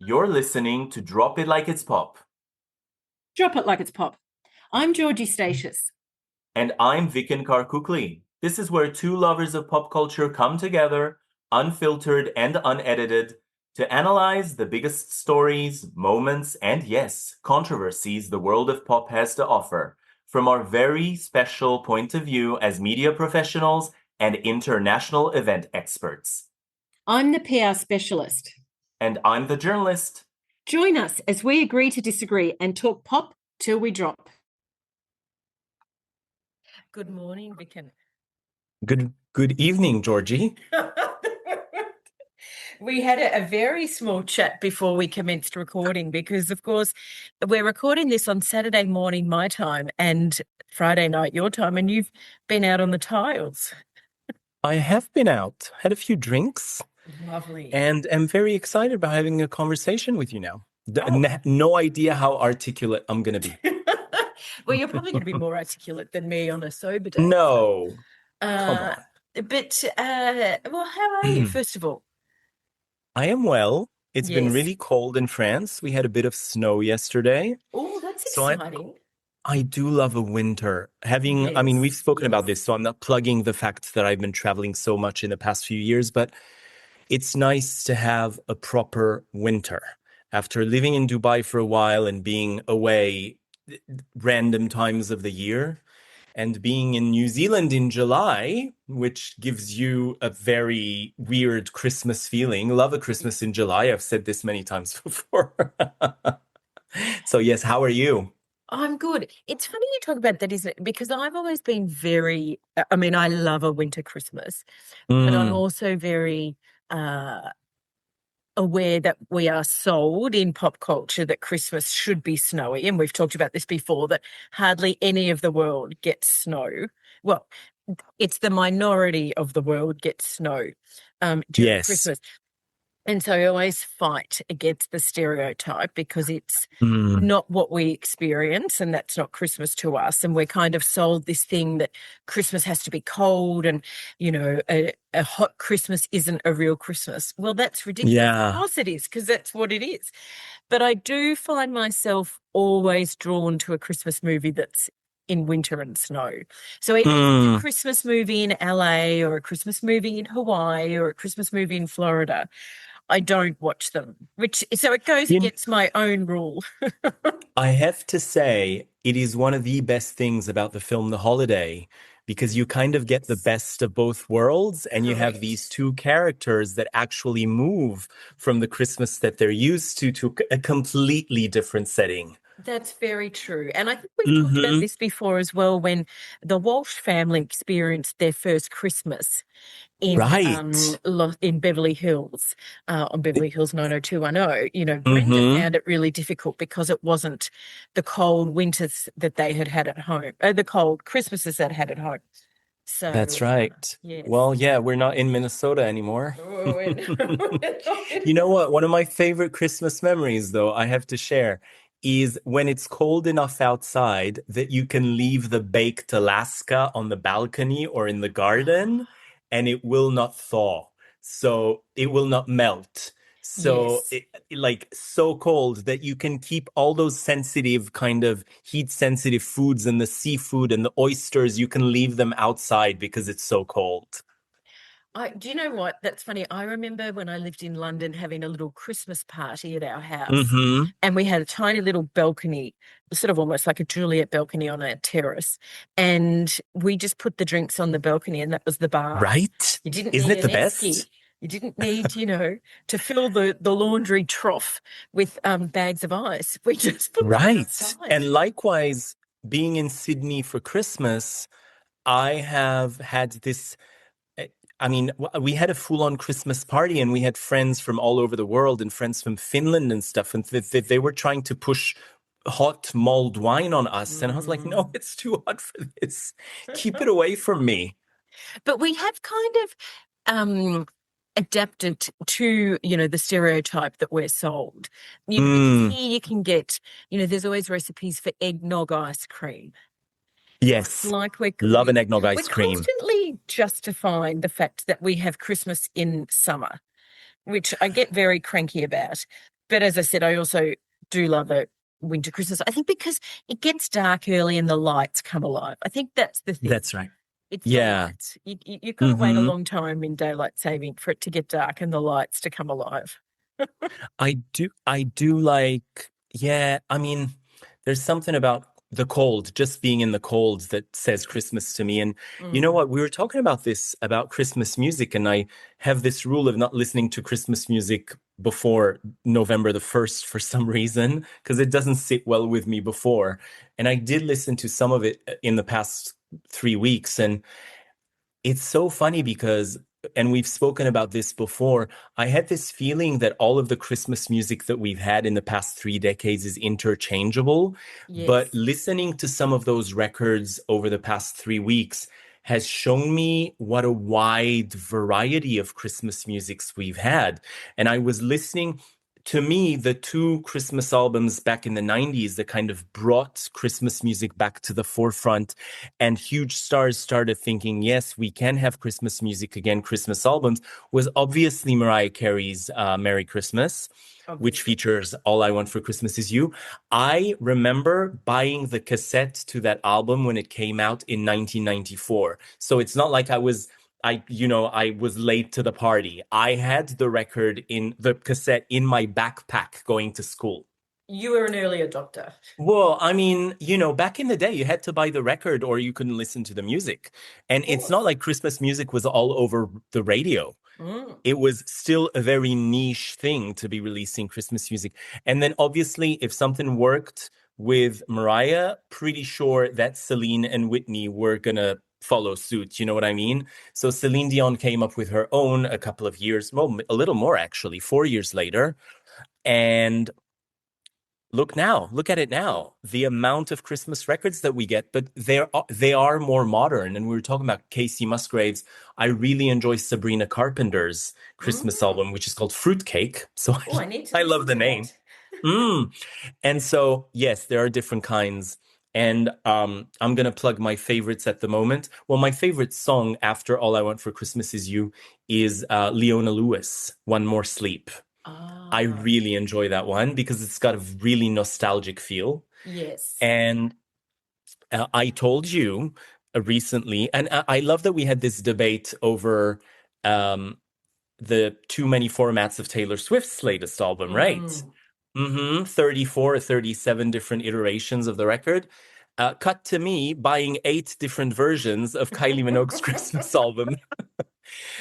You're listening to Drop It Like It's Pop. Drop it like it's pop. I'm Georgie Statius. And I'm Vicken Karkukli. This is where two lovers of pop culture come together, unfiltered and unedited, to analyze the biggest stories, moments, and yes, controversies the world of pop has to offer from our very special point of view as media professionals and international event experts. I'm the PR specialist. And I'm the journalist. Join us as we agree to disagree and talk pop till we drop. Good morning, Vicken. Good evening, Georgie. We had a very small chat before we commenced recording because, of course, we're recording this on Saturday morning my time and Friday night your time, and you've been out on the tiles. I have been out, had a few drinks. Lovely. And am very excited about having a conversation with you now. Oh. No idea how articulate I'm going to be. Well, you're probably going to be more articulate than me on a sober day. No. Come on. But, well, how are you, first of all? I am well. It's been Yes. really cold in France. We had a bit of snow yesterday. Oh, that's So exciting. I do love a winter. I mean, we've spoken about this, so I'm not plugging the fact that I've been traveling so much in the past few years, but it's nice to have a proper winter. After living in Dubai for a while and being away random times of the year, and being in New Zealand in July, which gives you a very weird Christmas feeling. Love a Christmas in July. I've said this many times before. So yes, how are you? I'm good. It's funny you talk about that, isn't it? Because I've always been I love a winter Christmas, but I'm also very aware that we are sold in pop culture that Christmas should be snowy. And we've talked about this before, that hardly any of the world gets snow. Well, it's the minority of the world gets snow during Yes. Christmas. And so I always fight against the stereotype because it's not what we experience, and that's not Christmas to us. And we're kind of sold this thing that Christmas has to be cold and, a hot Christmas isn't a real Christmas. Well, that's ridiculous. Yeah. Of course it is, because that's what it is. But I do find myself always drawn to a Christmas movie that's in winter and snow. So even if it's a Christmas movie in LA or a Christmas movie in Hawaii or a Christmas movie in Florida, I don't watch them, so it goes against my own rule. I have to say, it is one of the best things about the film The Holiday, because you kind of get the best of both worlds, and you have these two characters that actually move from the Christmas that they're used to a completely different setting. That's very true. And I think we've talked about this before as well, when the Walsh family experienced their first Christmas in Beverly Hills, on Beverly Hills 90210. Brenda found it really difficult because it wasn't the cold winters that they had at home, the cold Christmases that had at home. So that's right. Yes. Well, yeah, we're not in Minnesota anymore. Oh, You know what? One of my favorite Christmas memories, though, I have to share, is when it's cold enough outside that you can leave the baked Alaska on the balcony or in the garden, and it will not thaw. So it will not melt. So so cold that you can keep all those sensitive, kind of heat sensitive foods and the seafood and the oysters, you can leave them outside because it's so cold. Do you know what? That's funny. I remember when I lived in London having a little Christmas party at our house, and we had a tiny little balcony, sort of almost like a Juliet balcony on a terrace, and we just put the drinks on the balcony, and that was the bar. Right? You didn't Isn't need it the an esky. best? You didn't need, to fill the laundry trough with bags of ice. We just put them outside. And likewise, being in Sydney for Christmas, I have had this. I mean, we had a full-on Christmas party, and we had friends from all over the world and friends from Finland and stuff, and they were trying to push hot mulled wine on us, and I was like, no, it's too hot for this. Keep it away from me. But we have kind of adapted to, the stereotype that we're sold. Because here you can get, there's always recipes for eggnog ice cream. Yes. Love an eggnog ice cream. We're constantly justifying the fact that we have Christmas in summer, which I get very cranky about. But as I said, I also do love a winter Christmas. I think because it gets dark early and the lights come alive. I think that's the thing. That's right. It's the Yeah. lights. You've got to wait a long time in daylight saving for it to get dark and the lights to come alive. I do like, yeah, I mean, there's something about the cold, just being in the cold that says Christmas to me. And you know what? We were talking about this, about Christmas music, and I have this rule of not listening to Christmas music before November the 1st for some reason, because it doesn't sit well with me before. And I did listen to some of it in the past 3 weeks, and it's so funny because, and we've spoken about this before, I had this feeling that all of the Christmas music that we've had in the past 3 decades is interchangeable. But Yes. listening to some of those records over the past 3 weeks has shown me what a wide variety of Christmas musics we've had. And I was listening. To me, the two Christmas albums back in the 90s that kind of brought Christmas music back to the forefront, and huge stars started thinking, yes, we can have Christmas music again, Christmas albums, was obviously Mariah Carey's Merry Christmas, which features All I Want for Christmas Is You. I remember buying the cassette to that album when it came out in 1994. So it's not like I was late to the party. I had the cassette in my backpack going to school. You were an early adopter. Well, I mean, back in the day, you had to buy the record or you couldn't listen to the music. And it's not like Christmas music was all over the radio. It was still a very niche thing to be releasing Christmas music. And then obviously, if something worked with Mariah, pretty sure that Celine and Whitney were gonna follow suit. You know what I mean? So Celine Dion came up with her own a couple of years, well, a little more actually, 4 years later. And look at it now. The amount of Christmas records that we get, but they are more modern. And we were talking about Casey Musgraves. I really enjoy Sabrina Carpenter's Christmas album, which is called Fruitcake. So I love the name. And so, yes, there are different kinds. And I'm gonna plug my favorites at the moment. Well, my favorite song after All I Want for Christmas Is You is Leona Lewis, One More Sleep. I really enjoy that one because it's got a really nostalgic feel. Yes. And I told you recently, and I love that we had this debate over the too many formats of Taylor Swift's latest album, right? 34 or 37 different iterations of the record. Cut to me buying 8 different versions of Kylie Minogue's Christmas album.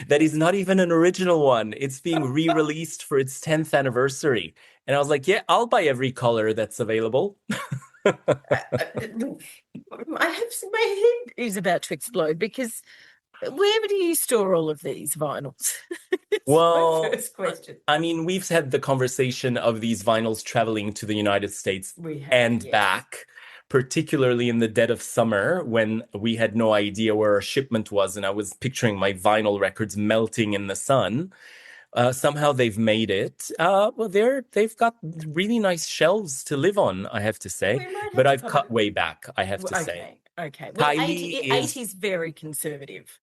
That is not even an original one. It's being re-released for its 10th anniversary. And I was like, yeah, I'll buy every color that's available. My head is about to explode because where do you store all of these vinyls? Well, my first question. I mean, we've had the conversation of these vinyls traveling to the United States back, particularly in the dead of summer when we had no idea where our shipment was, and I was picturing my vinyl records melting in the sun. Somehow they've made it. Well, they've got really nice shelves to live on, I have to say. But I've cut way back, I have to say. Okay. Well, Kylie 8 is very conservative.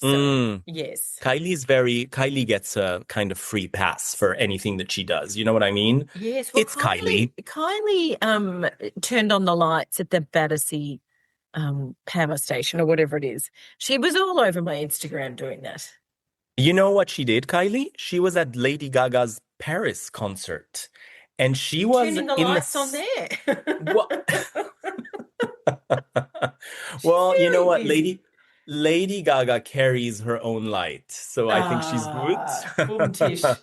So, yes. Kylie gets a kind of free pass for anything that she does. You know what I mean? Yes. Well, it's Kylie. Kylie turned on the lights at the Battersea power station or whatever it is. She was all over my Instagram doing that. You know what she did, Kylie? She was at Lady Gaga's Paris concert. And she was turning the lights on there. Well, you know what, Lady Gaga carries her own light, so I think she's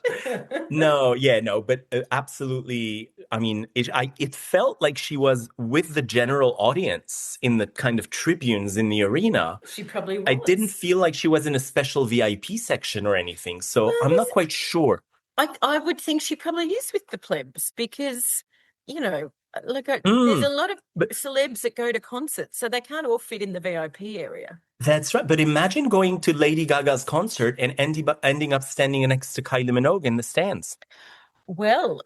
good. No, but absolutely. I mean, it felt like she was with the general audience in the kind of tribunes in the arena. She probably was. I didn't feel like she was in a special VIP section or anything, so I'm not quite sure. I would think she probably is with the plebs because, look, there's a lot of celebs that go to concerts, so they can't all fit in the VIP area. That's right. But imagine going to Lady Gaga's concert and ending up standing next to Kylie Minogue in the stands. Well,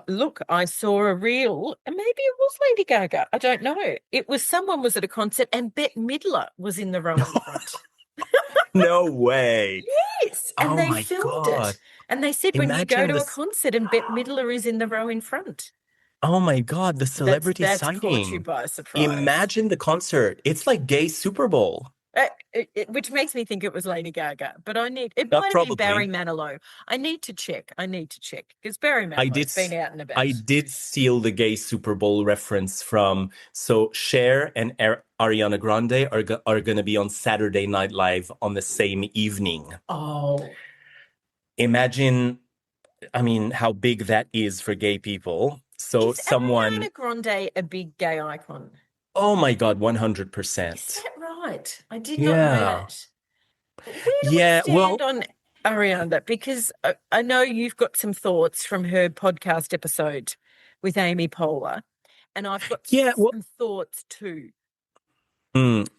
look, I saw a reel, and maybe it was Lady Gaga. I don't know. Someone was at a concert, and Bette Midler was in the row in front. No way. Yes, and they filmed it. And they said when you go to a concert and Bette Midler is in the row in front. Oh my God, the celebrity that's signing. caught you by surprise. Imagine the concert. It's like gay Super Bowl. Which makes me think it was Lady Gaga, but it might have been Barry Manilow. I need to check because Barry Manilow's been out and about. I did steal the gay Super Bowl reference from, so Cher and Ariana Grande are going to be on Saturday Night Live on the same evening. Oh. Imagine, I mean, how big that is for gay people. So is Ariana Grande a big gay icon? Oh my God, 100%. Is that right? I did not know that. Where do we stand on Ariana? Because I know you've got some thoughts from her podcast episode with Amy Poehler, and I've got some thoughts too.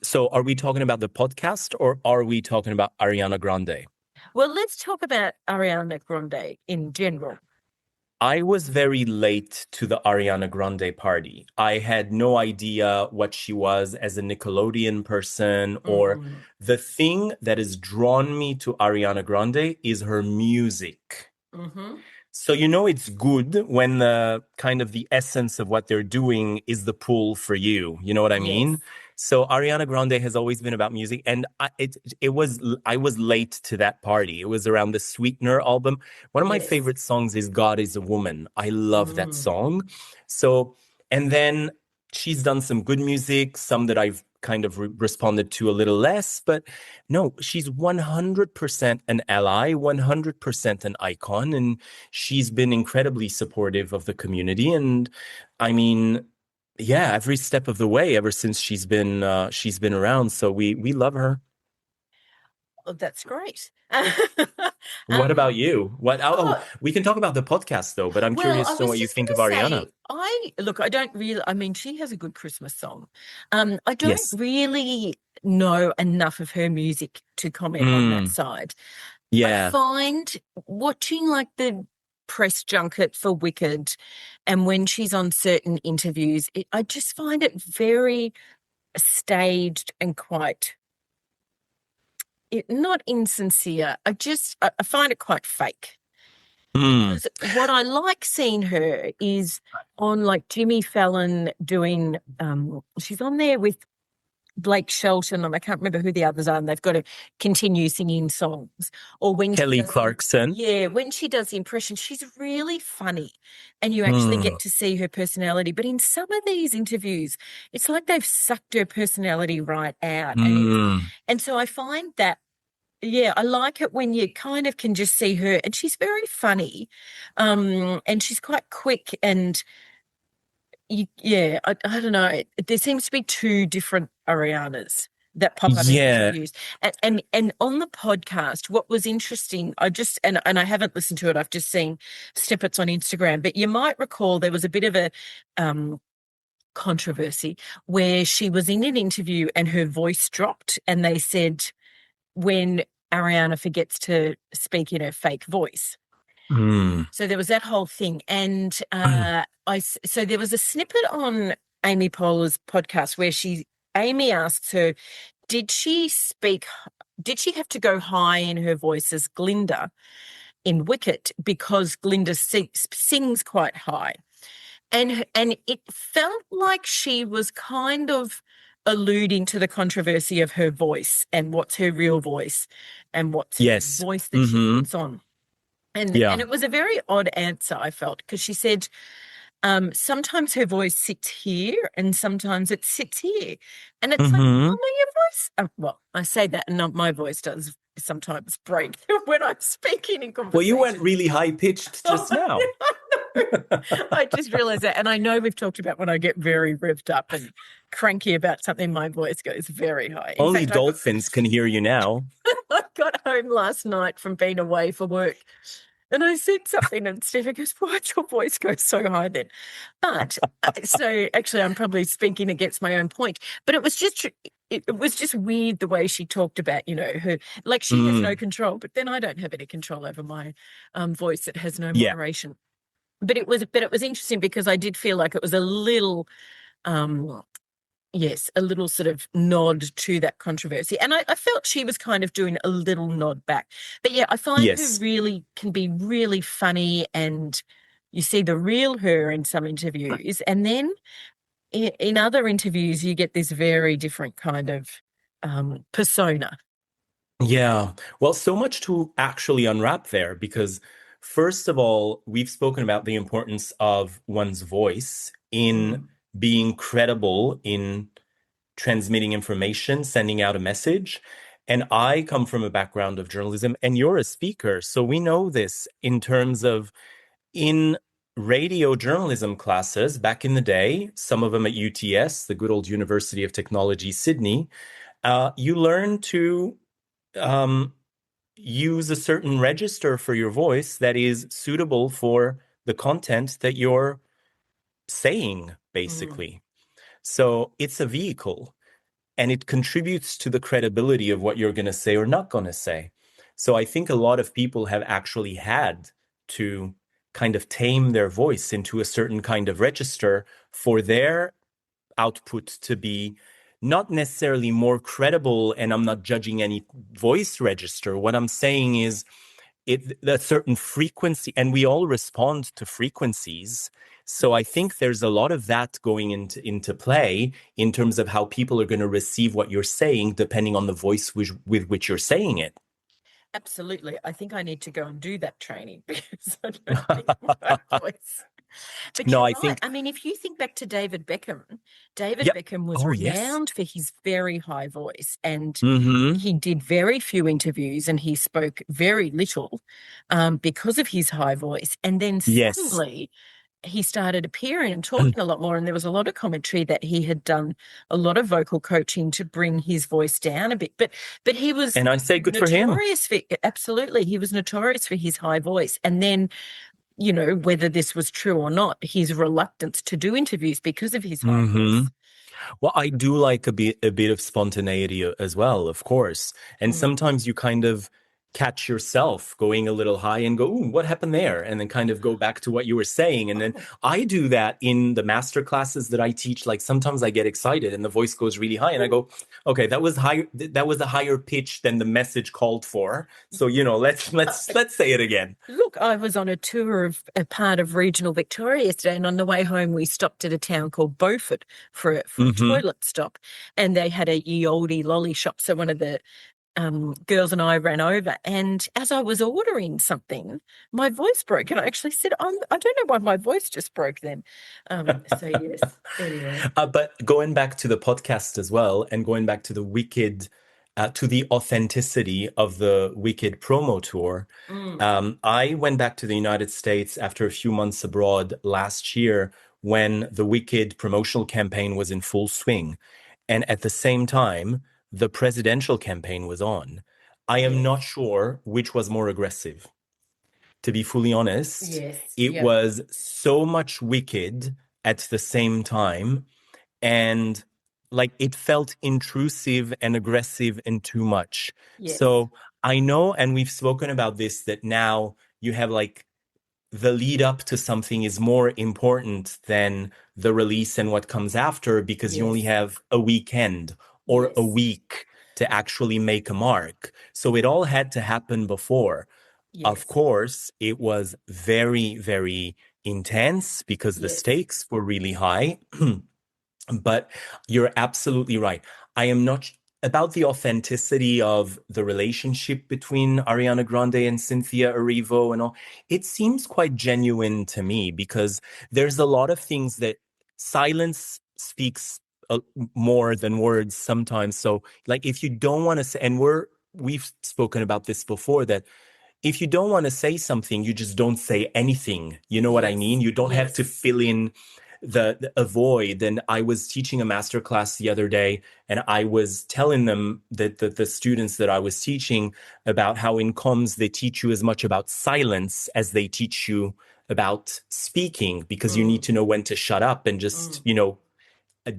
So are we talking about the podcast or are we talking about Ariana Grande? Well, let's talk about Ariana Grande in general. I was very late to the Ariana Grande party. I had no idea what she was as a Nickelodeon person, or the thing that has drawn me to Ariana Grande is her music. Mm-hmm. So, it's good when the kind of the essence of what they're doing is the pull for you. You know what I mean? So Ariana Grande has always been about music, and I was late to that party. It was around the Sweetener album. One of my favorite songs is "God Is a Woman." I love that song. So, and then she's done some good music, some that I've kind of responded to a little less, but no, she's 100% an ally, 100% an icon, and she's been incredibly supportive of the community. And I mean, every step of the way ever since she's been around. So we love her. Oh, that's great. What about you? We can talk about the podcast though, but I'm curious to know what you think of Ariana. She has a good Christmas song. I don't really know enough of her music to comment on that side. I find watching like the press junket for Wicked and when she's on certain interviews, I just find it very staged and quite not insincere. I find it quite fake. Because what I like seeing her is on like Jimmy Fallon doing, she's on there with Blake Shelton, and I can't remember who the others are, and they've got to continue singing songs. Or when Kelly Clarkson. When she does the impression, she's really funny, and you actually get to see her personality. But in some of these interviews, it's like they've sucked her personality right out. And so I find that, I like it when you kind of can just see her, and she's very funny, and she's quite quick and I don't know. There seems to be two different Arianas that pop up in interviews. And on the podcast, what was interesting, and I haven't listened to it, I've just seen snippets on Instagram, but you might recall there was a bit of a controversy where she was in an interview and her voice dropped, and they said when Ariana forgets to speak in her fake voice. So there was that whole thing. And so there was a snippet on Amy Poehler's podcast where Amy asks her, did she have to go high in her voice as Glinda in Wicked because Glinda sings quite high? And it felt like she was kind of alluding to the controversy of her voice and what's her real voice and what's her voice that she puts on. And it was a very odd answer, I felt, because she said sometimes her voice sits here and sometimes it sits here. And it's like, oh, no, your voice. Well, I say that and my voice does sometimes break when I'm speaking in conversation. Well, you went really high-pitched just now. I just realized that. And I know we've talked about when I get very revved up and cranky about something, my voice goes very high. Only dolphins can hear you now. I got home last night from being away for work and I said something and Stephen goes, why'd your voice go so high then? But so actually I'm probably speaking against my own point, but it was just weird the way she talked about, her, like she has no control, but then I don't have any control over my voice. It has no moderation. But it was interesting because I did feel like it was a little Yes, a little sort of nod to that controversy. And I felt she was kind of doing a little nod back. But yeah, I find her Yes. really can be really funny, and you see the real her in some interviews. And then in other interviews, you get this very different kind of persona. Yeah. Well, so much to actually unwrap there because, first of all, we've spoken about the importance of one's voice in being credible in transmitting information, sending out a message. And I come from a background of journalism, and you're a speaker. So we know this in terms of in radio journalism classes back in the day, some of them at UTS, the good old University of Technology, Sydney, you learn to um, use a certain register for your voice that is suitable for the content that you're saying, basically. So it's a vehicle and it contributes to the credibility of what you're going to say or not going to say. So I think a lot of people have actually had to kind of tame their voice into a certain kind of register for their output to be not necessarily more credible. And I'm not judging any voice register. What I'm saying is a certain frequency, and we all respond to frequencies. So I think there's a lot of that going into play in terms of how people are going to receive what you're saying, depending on the voice with which you're saying it. Absolutely. I think I need to go and do that training because I don't think my voice. But No, you're I right. think, I mean, if you think back to David Beckham, David yep. Beckham was Oh, yes. renowned for his very high voice, and Mm-hmm. he did very few interviews and he spoke very little because of his high voice. And then Yes. suddenly he started appearing and talking a lot more. And there was a lot of commentary that he had done a lot of vocal coaching to bring his voice down a bit. But he was And I say good for him. notorious for, absolutely, he was notorious for his high voice. And then, you know, whether this was true or not, his reluctance to do interviews because of his high Mm-hmm. voice. Well, I do like a bit of spontaneity as well, of course. And sometimes you kind of catch yourself going a little high and go, "Ooh, what happened there?" And then kind of go back to what you were saying. And then I do that in the master classes that I teach. Like sometimes I get excited and the voice goes really high and I go, "Okay, that was high. That was a higher pitch than the message called for. So, let's say it again." Look, I was on a tour of a part of regional Victoria yesterday, and on the way home, we stopped at a town called Beaufort for a Mm-hmm. toilet stop, and they had a ye olde lolly shop. So one of the girls and I ran over, and as I was ordering something, my voice broke, and I actually said, I don't know why my voice just broke then." So yes, anyway. But going back to the podcast as well, and going back to the Wicked, to the authenticity of the Wicked promo tour, I went back to the United States after a few months abroad last year when the Wicked promotional campaign was in full swing. And at the same time, the presidential campaign was on. I am not Yes. sure which was more aggressive. To be fully honest, Yes. it Yep. was so much Wicked at the same time and like it felt intrusive and aggressive and too much. Yes. So I know, and we've spoken about this, that now you have like the lead up to something is more important than the release and what comes after because you only Yes. have a weekend or a Yes. week to actually make a mark. So it all had to happen before. Of Yes. course, it was very, very intense because the Yes. stakes were really high. But you're absolutely right. I am not about the authenticity of the relationship between Ariana Grande and Cynthia Erivo and all. It seems quite genuine to me because there's a lot of things that silence speaks more than words sometimes. So, like, if you don't want to say, and we've spoken about this before, that if you don't want to say something, you just don't say anything. You know what I mean? Yes. You don't have to Yes. fill in the a void. And I was teaching a master class the other day, and I was telling them that the students that I was teaching about how in comms they teach you as much about silence as they teach you about speaking, because you need Mm, to know when to shut up and just, mm.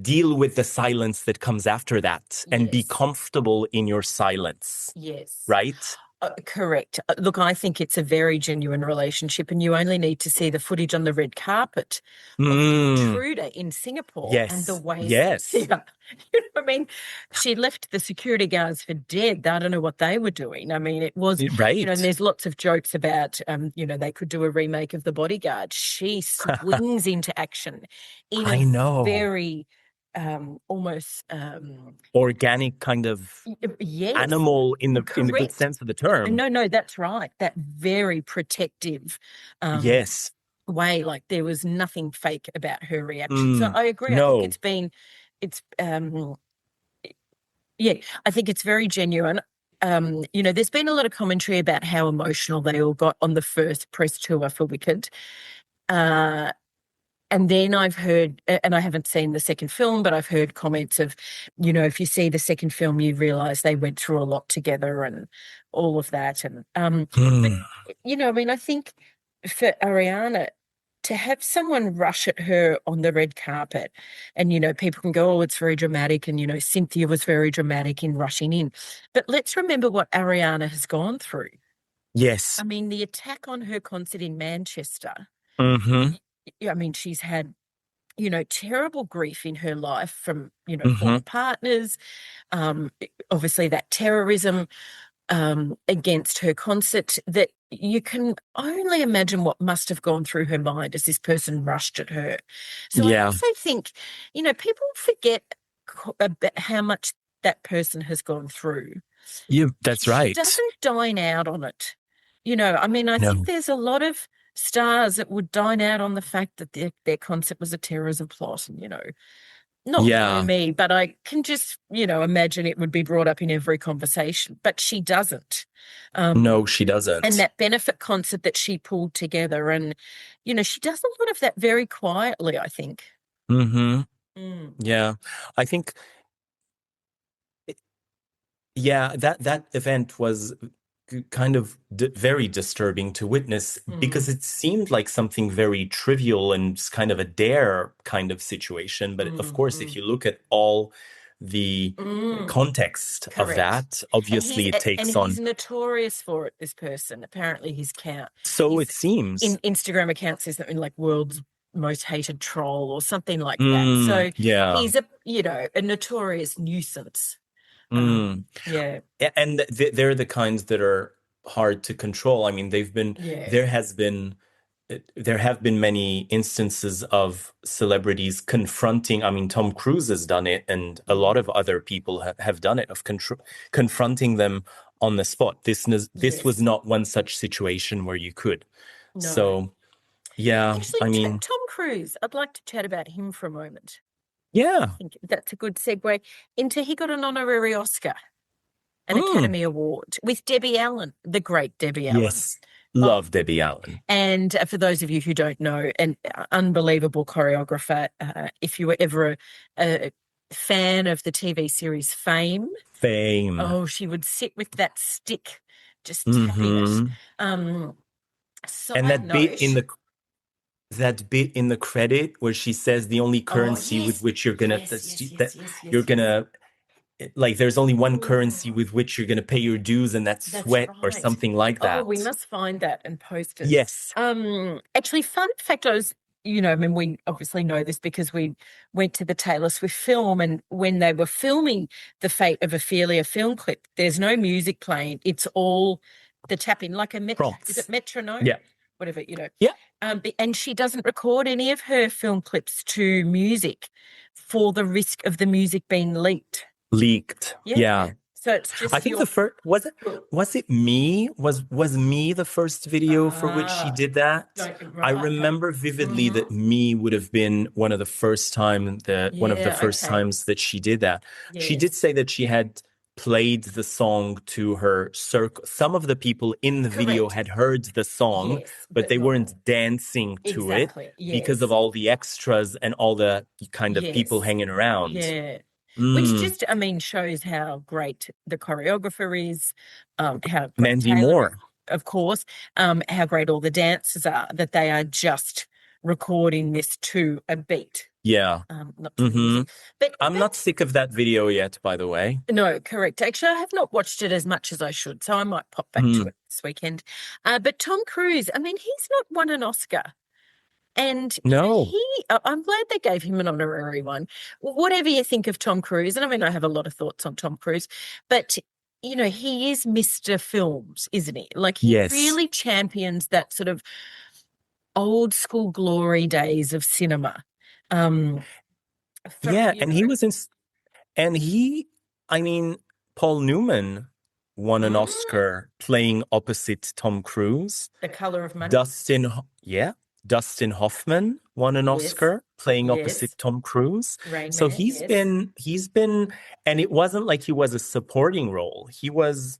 deal with the silence that comes after that and be Yes. comfortable in your silence, Yes. right? Correct. Look, I think it's a very genuine relationship, and you only need to see the footage on the red carpet of the intruder in Singapore and the way Cynthia, you know what I mean? She left the security guards for dead. I don't know what they were doing. I mean, it was, right. and there's lots of jokes about, they could do a remake of The Bodyguard. She swings into action in a very almost organic kind of animal in the good sense of the term. No, that's right. That very protective way. Like there was nothing fake about her reaction. So I agree. No. I think I think it's very genuine. There's been a lot of commentary about how emotional they all got on the first press tour for Wicked. And then I've heard, and I haven't seen the second film, but I've heard comments of, if you see the second film, you realise they went through a lot together and all of that. And, but, I think for Ariana, to have someone rush at her on the red carpet and, people can go, oh, it's very dramatic. And, Cynthia was very dramatic in rushing in. But let's remember what Ariana has gone through. Yes. I mean, the attack on her concert in Manchester. She's had, terrible grief in her life from, former partners, obviously that terrorism against her concert, that you can only imagine what must have gone through her mind as this person rushed at her. So I also think, people forget how much that person has gone through. Yeah, that's right. She doesn't dine out on it. I think there's a lot of stars that would dine out on the fact that their concept was a terrorism plot, and not me, but I can just imagine it would be brought up in every conversation. But she doesn't. No, she doesn't. And that benefit concert that she pulled together, and she does a lot of that very quietly, I think. Yeah, I think. That event was kind of very disturbing to witness because it seemed like something very trivial and kind of a dare kind of situation. But of course, if you look at all the context of that, obviously it takes on. And he's notorious for it, this person. Apparently his it seems. In Instagram account says something like world's most hated troll or something like that. So he's a notorious nuisance. And they're the kinds that are hard to control. I mean, there have been many instances of celebrities confronting. I mean, Tom Cruise has done it, and a lot of other people have done it, of confronting them on the spot. This was not one such situation where you could. No. So, actually, Tom Cruise, I'd like to chat about him for a moment. Yeah. I think that's a good segue into he got an honorary Oscar, an Academy Award with Debbie Allen, the great Debbie Allen. Yes, love Debbie Allen. And for those of you who don't know, an unbelievable choreographer. If you were ever a fan of the TV series Fame. Oh, she would sit with that stick, just tapping it. And that bit in the credit where she says the only currency with which you're gonna like there's only one currency with which you're gonna pay your dues, and that's sweat or something like that. Oh, we must find that and post it. Yes. Actually, fun fact, we obviously know this because we went to the Taylor Swift film, and when they were filming The Fate of Ophelia film clip, there's no music playing. It's all the tapping, like a is it metronome? Yeah. Whatever, Yeah. And she doesn't record any of her film clips to music for the risk of the music being leaked. Yeah. So it's just. I think the first was it me? Was me the first video for which she did that? I remember vividly that me would have been one of the first times that she did that. Yes. She did say that she had played the song to her circle. Some of the people in the video had heard the song, but they weren't dancing to it because of all the extras and all the kind of people hanging around. Yeah. Which just, shows how great the choreographer is, how Mandy Moore, of course, how great all the dancers are, that they are just recording this to a beat. Yeah. Not too Hmm. easy. But I'm not sick of that video yet, by the way. no, correct. Actually, I have not watched it as much as I should, so I might pop back to Mm. it this weekend. But Tom Cruise, I mean, he's not won an Oscar. And, No. I'm glad they gave him an honorary one. Whatever you think of Tom Cruise, and I mean, I have a lot of thoughts on Tom Cruise, but, he is Mr. Films, isn't he? Like, he Yes. really champions that sort of old school glory days of cinema. Um, from, Yeah, and he was in, and he, I mean, Paul Newman won an mm, Oscar playing opposite Tom Cruise. The Color of Money. Yeah, Dustin Hoffman won an Yes. Oscar playing Yes. opposite Tom Cruise. Rain So Man. Yes. he's been, and it wasn't like he was a supporting role. He was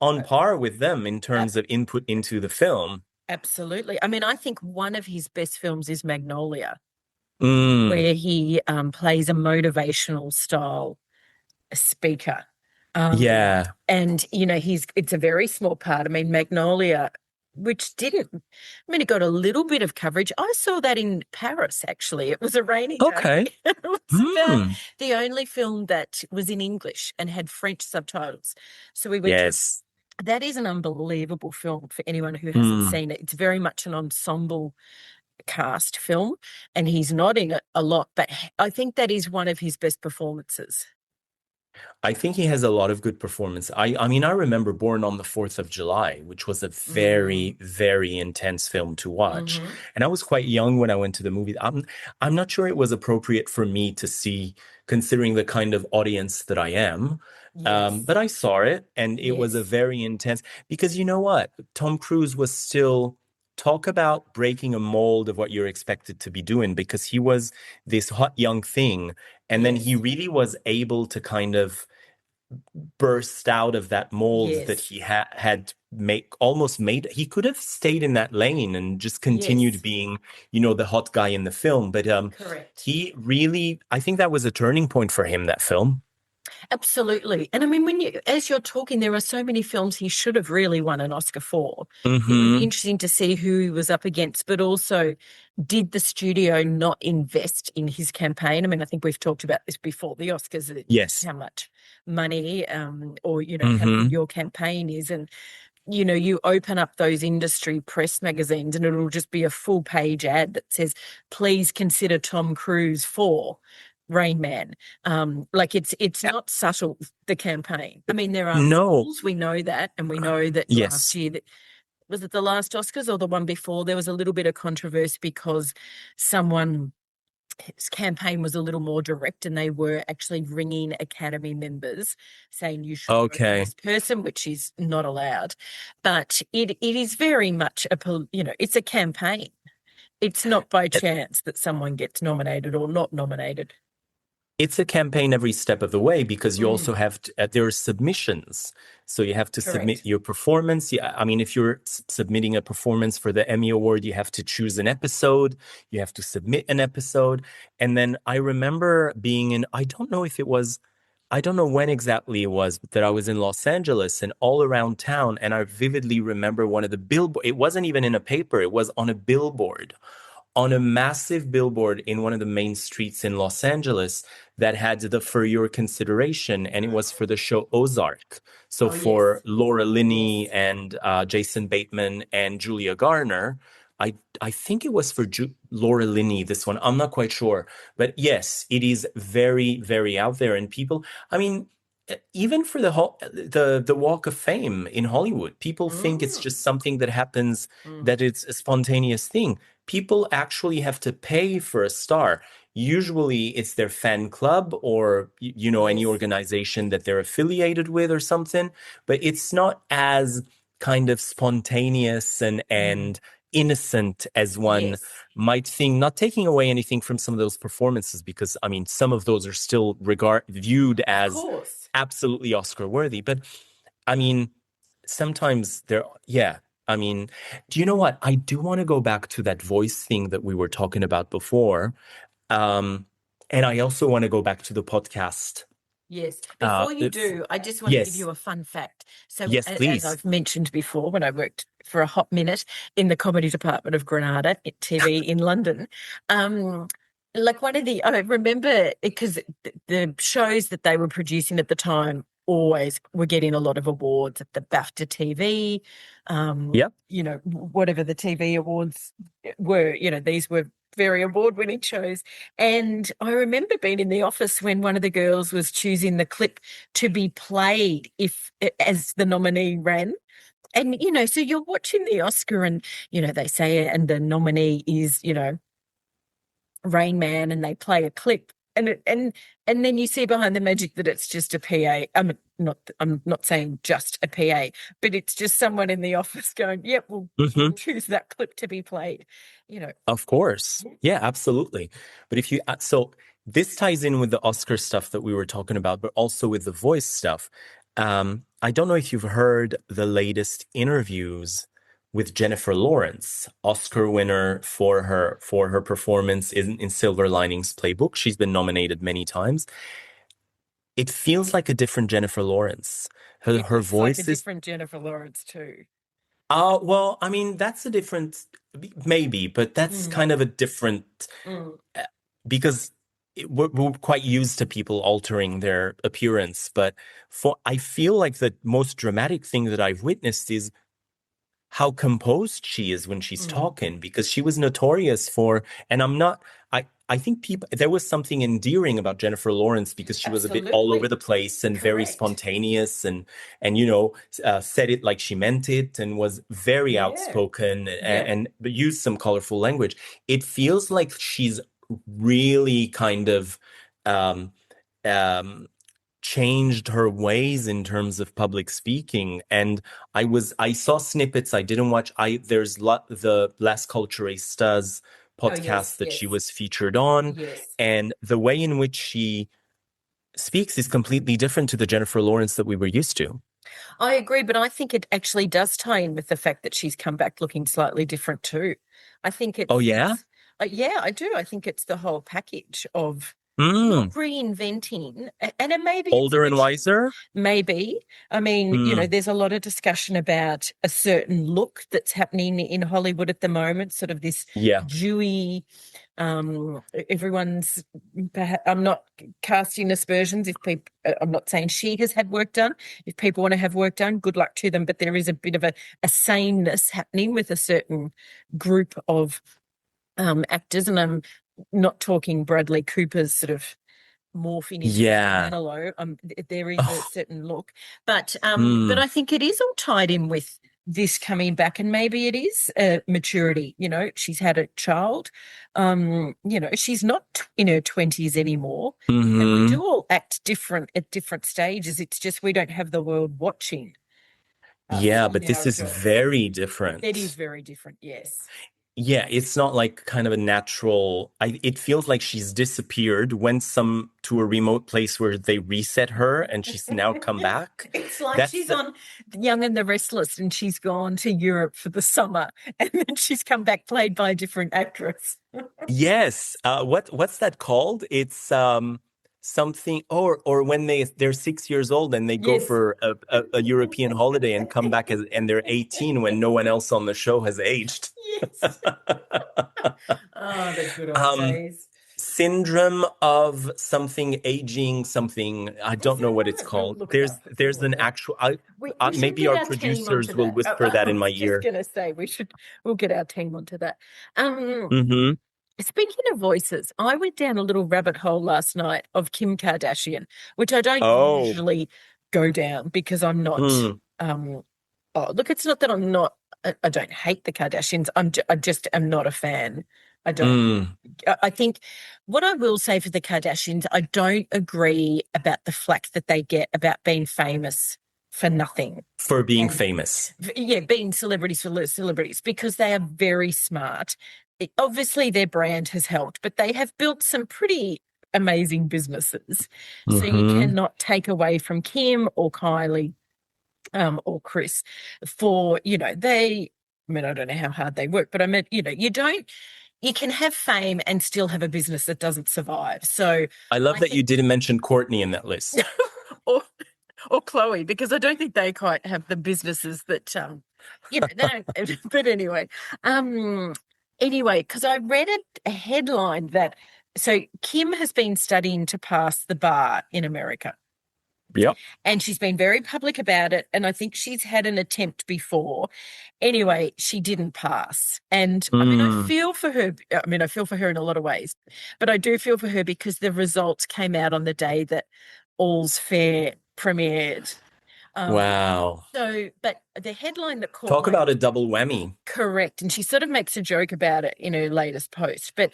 on Uh, par with them in terms of input into the film. Absolutely. I mean, I think one of his best films is Magnolia, Mm, where he plays a motivational style speaker. yeah. And it's a very small part. I mean, Magnolia, which didn't, I mean, it got a little bit of coverage. I saw that in Paris, actually. It was a rainy day. Okay. It was about Hmm. the only film that was in English and had French subtitles. So we went to, Yes. that is an unbelievable film for anyone who hasn't Hmm. seen it. It's very much an ensemble cast film, and he's not in it a lot, but I think that is one of his best performances. I think he has a lot of good performance. I mean, I remember Born on the 4th of July, which was a Mm. very, very intense film to watch. Hmm. And I was quite young when I went to the movie. I'm not sure it was appropriate for me to see, considering the kind of audience that I am. Yes. But I saw it, and it was a Yes. very intense, because you know what? Tom Cruise was still, talk about breaking a mold of what you're expected to be doing, because he was this hot young thing. And then he Yes. really was able to kind of burst out of that mold that Yes. he had made. He could have stayed in that lane and just continued Yes. being, the hot guy in the film. But Correct. he really, I think that was a turning point for him, that film. Absolutely. And I mean, as you're talking, there are so many films he should have really won an Oscar for. It would be Hmm. interesting to see who he was up against, but also, did the studio not invest in his campaign? I mean, I think we've talked about this before. The Oscars, Yes. how much money, or, how good Hmm. your campaign is. And, you open up those industry press magazines and it'll just be a full page ad that says, please consider Tom Cruise for Rain Man. Like, it's not subtle, the campaign. I mean, there are No. rules, we know that, and we know that last Yes. year, was it the last Oscars or the one before, there was a little bit of controversy because someone his campaign was a little more direct, and they were actually ringing Academy members saying you should vote for Okay. this person, which is not allowed. But it is very much it's a campaign. It's not by chance that someone gets nominated or not nominated. It's a campaign every step of the way, because you also Mm, have to, there are submissions. So you have to submit correct. your performance. Yeah, I mean, if you're submitting a performance for the Emmy Award, you have to choose an episode, you have to submit an episode. And then I remember being in, I don't know when exactly it was, but that I was in Los Angeles and all around town. And I vividly remember one of the billboard, it wasn't even in a paper, it was on a billboard, on a massive billboard in one of the main streets in Los Angeles, that had the "For Your Consideration," and it was for the show Ozark. So Oh, for yes. Laura Linney Yes. and Jason Bateman and Julia Garner. I think it was for Laura Linney, this one. I'm not quite sure. But yes, it is very, very out there. And people, I mean, even for the Walk of Fame in Hollywood, people think it's Mm, just something that happens, mm. that it's a spontaneous thing. People actually have to pay for a star. Usually it's their fan club, or any Yes. organization that they're affiliated with or something, but it's not as kind of spontaneous and Mm. innocent as one Yes. might think, not taking away anything from some of those performances, because I mean, some of those are still viewed Of as course. absolutely Oscar worthy. But I mean, sometimes yeah. I mean, do you know what? I do want to go back to that voice thing that we were talking about before. Um, and I also want to go back to the podcast. Yes. Before you If, do, I just want to give yes, you a fun fact. So, yes, as please. I've mentioned before, when I worked for a hot minute in the comedy department of Granada at TV in London, um, Like I remember because the shows that they were producing at the time always were getting a lot of awards at the BAFTA TV, Yep. whatever the TV awards were, these were very award-winning shows. And I remember being in the office when one of the girls was choosing the clip to be played as the nominee ran. And, so you're watching the Oscar and, they say, and the nominee is, Rain Man, and they play a clip, and then you see behind the magic that it's just a PA. I'm not saying just a PA, but it's just someone in the office going, "Yep, we'll choose that clip to be played." Of course. Yeah, absolutely. But if you so this ties in with the Oscar stuff that we were talking about, but also with the voice stuff. I don't know if you've heard the latest interviews with Jennifer Lawrence, Oscar winner for her performance in Silver Linings Playbook. She's been nominated many times. It feels like a different Jennifer Lawrence. Her voice like a different Jennifer Lawrence too. Well, I mean, that's a different, maybe, but that's kind of a different, because we're quite used to people altering their appearance. But I feel like the most dramatic thing that I've witnessed is how composed she is when she's talking, because she was notorious for, and I think there was something endearing about Jennifer Lawrence because she was a bit all over the place and very spontaneous and said it like she meant it and was very outspoken and used some colorful language. It feels like she's really kind of changed her ways in terms of public speaking. And I saw snippets. I didn't watch. There's the Las Culturistas podcast that she was featured on, and the way in which she speaks is completely different to the Jennifer Lawrence that we were used to. I agree, but I think it actually does tie in with the fact that she's come back looking slightly different too. I think it's yeah, I do. I think it's the whole package of not reinventing, and it may be older and wiser. Maybe. I mean, there's a lot of discussion about a certain look that's happening in Hollywood at the moment, sort of this dewy, everyone's, I'm not casting aspersions if people, I'm not saying she has had work done. If people want to have work done, good luck to them. But there is a bit of a sameness happening with a certain group of actors, and I'm not talking Bradley Cooper's sort of morphing into Manilow. There is a certain look, but I think it is all tied in with this coming back, and maybe it is maturity. She's had a child. She's not in her 20s anymore, and we do all act different at different stages. It's just we don't have the world watching. But this is very different. It is very different. Yes. Yeah, it's not like kind of a natural. It feels like she's disappeared, went to a remote place where they reset her, and she's now come back. It's like she's on Young and the Restless, and she's gone to Europe for the summer, and then she's come back played by a different actress. Yes. What's that called? It's something, or when they're 6 years old and they go for a European holiday and come back and they're 18 when no one else on the show has aged. Yes. Oh, the good old days. Syndrome of something, aging something. I don't know what it's called. There's an actual. Maybe our producers will whisper that in my ear. I was just going to say we'll get our team onto that. Speaking of voices, I went down a little rabbit hole last night of Kim Kardashian, which I don't usually go down because I'm not. Look, it's not that I'm not. I don't hate the Kardashians. I just am not a fan. I don't. I think what I will say for the Kardashians, I don't agree about the flack that they get about being famous for nothing. For being famous. Yeah, being celebrities for celebrities, because they are very smart. Obviously, their brand has helped, but they have built some pretty amazing businesses. So you cannot take away from Kim or Kylie or Chris for, I don't know how hard they work, but I mean, you can have fame and still have a business that doesn't survive. So I love that you didn't mention Kourtney in that list. or Chloe, because I don't think they quite have the businesses that, they don't. But anyway, because I read a headline that so Kim has been studying to pass the bar in America. Yep. And she's been very public about it. And I think she's had an attempt before. Anyway, she didn't pass. And I mean, I feel for her. I mean, I feel for her in a lot of ways, but I do feel for her because the results came out on the day that All's Fair premiered. Wow. So, but the headline that caught Talk about a double whammy. Correct. And she sort of makes a joke about it in her latest post. But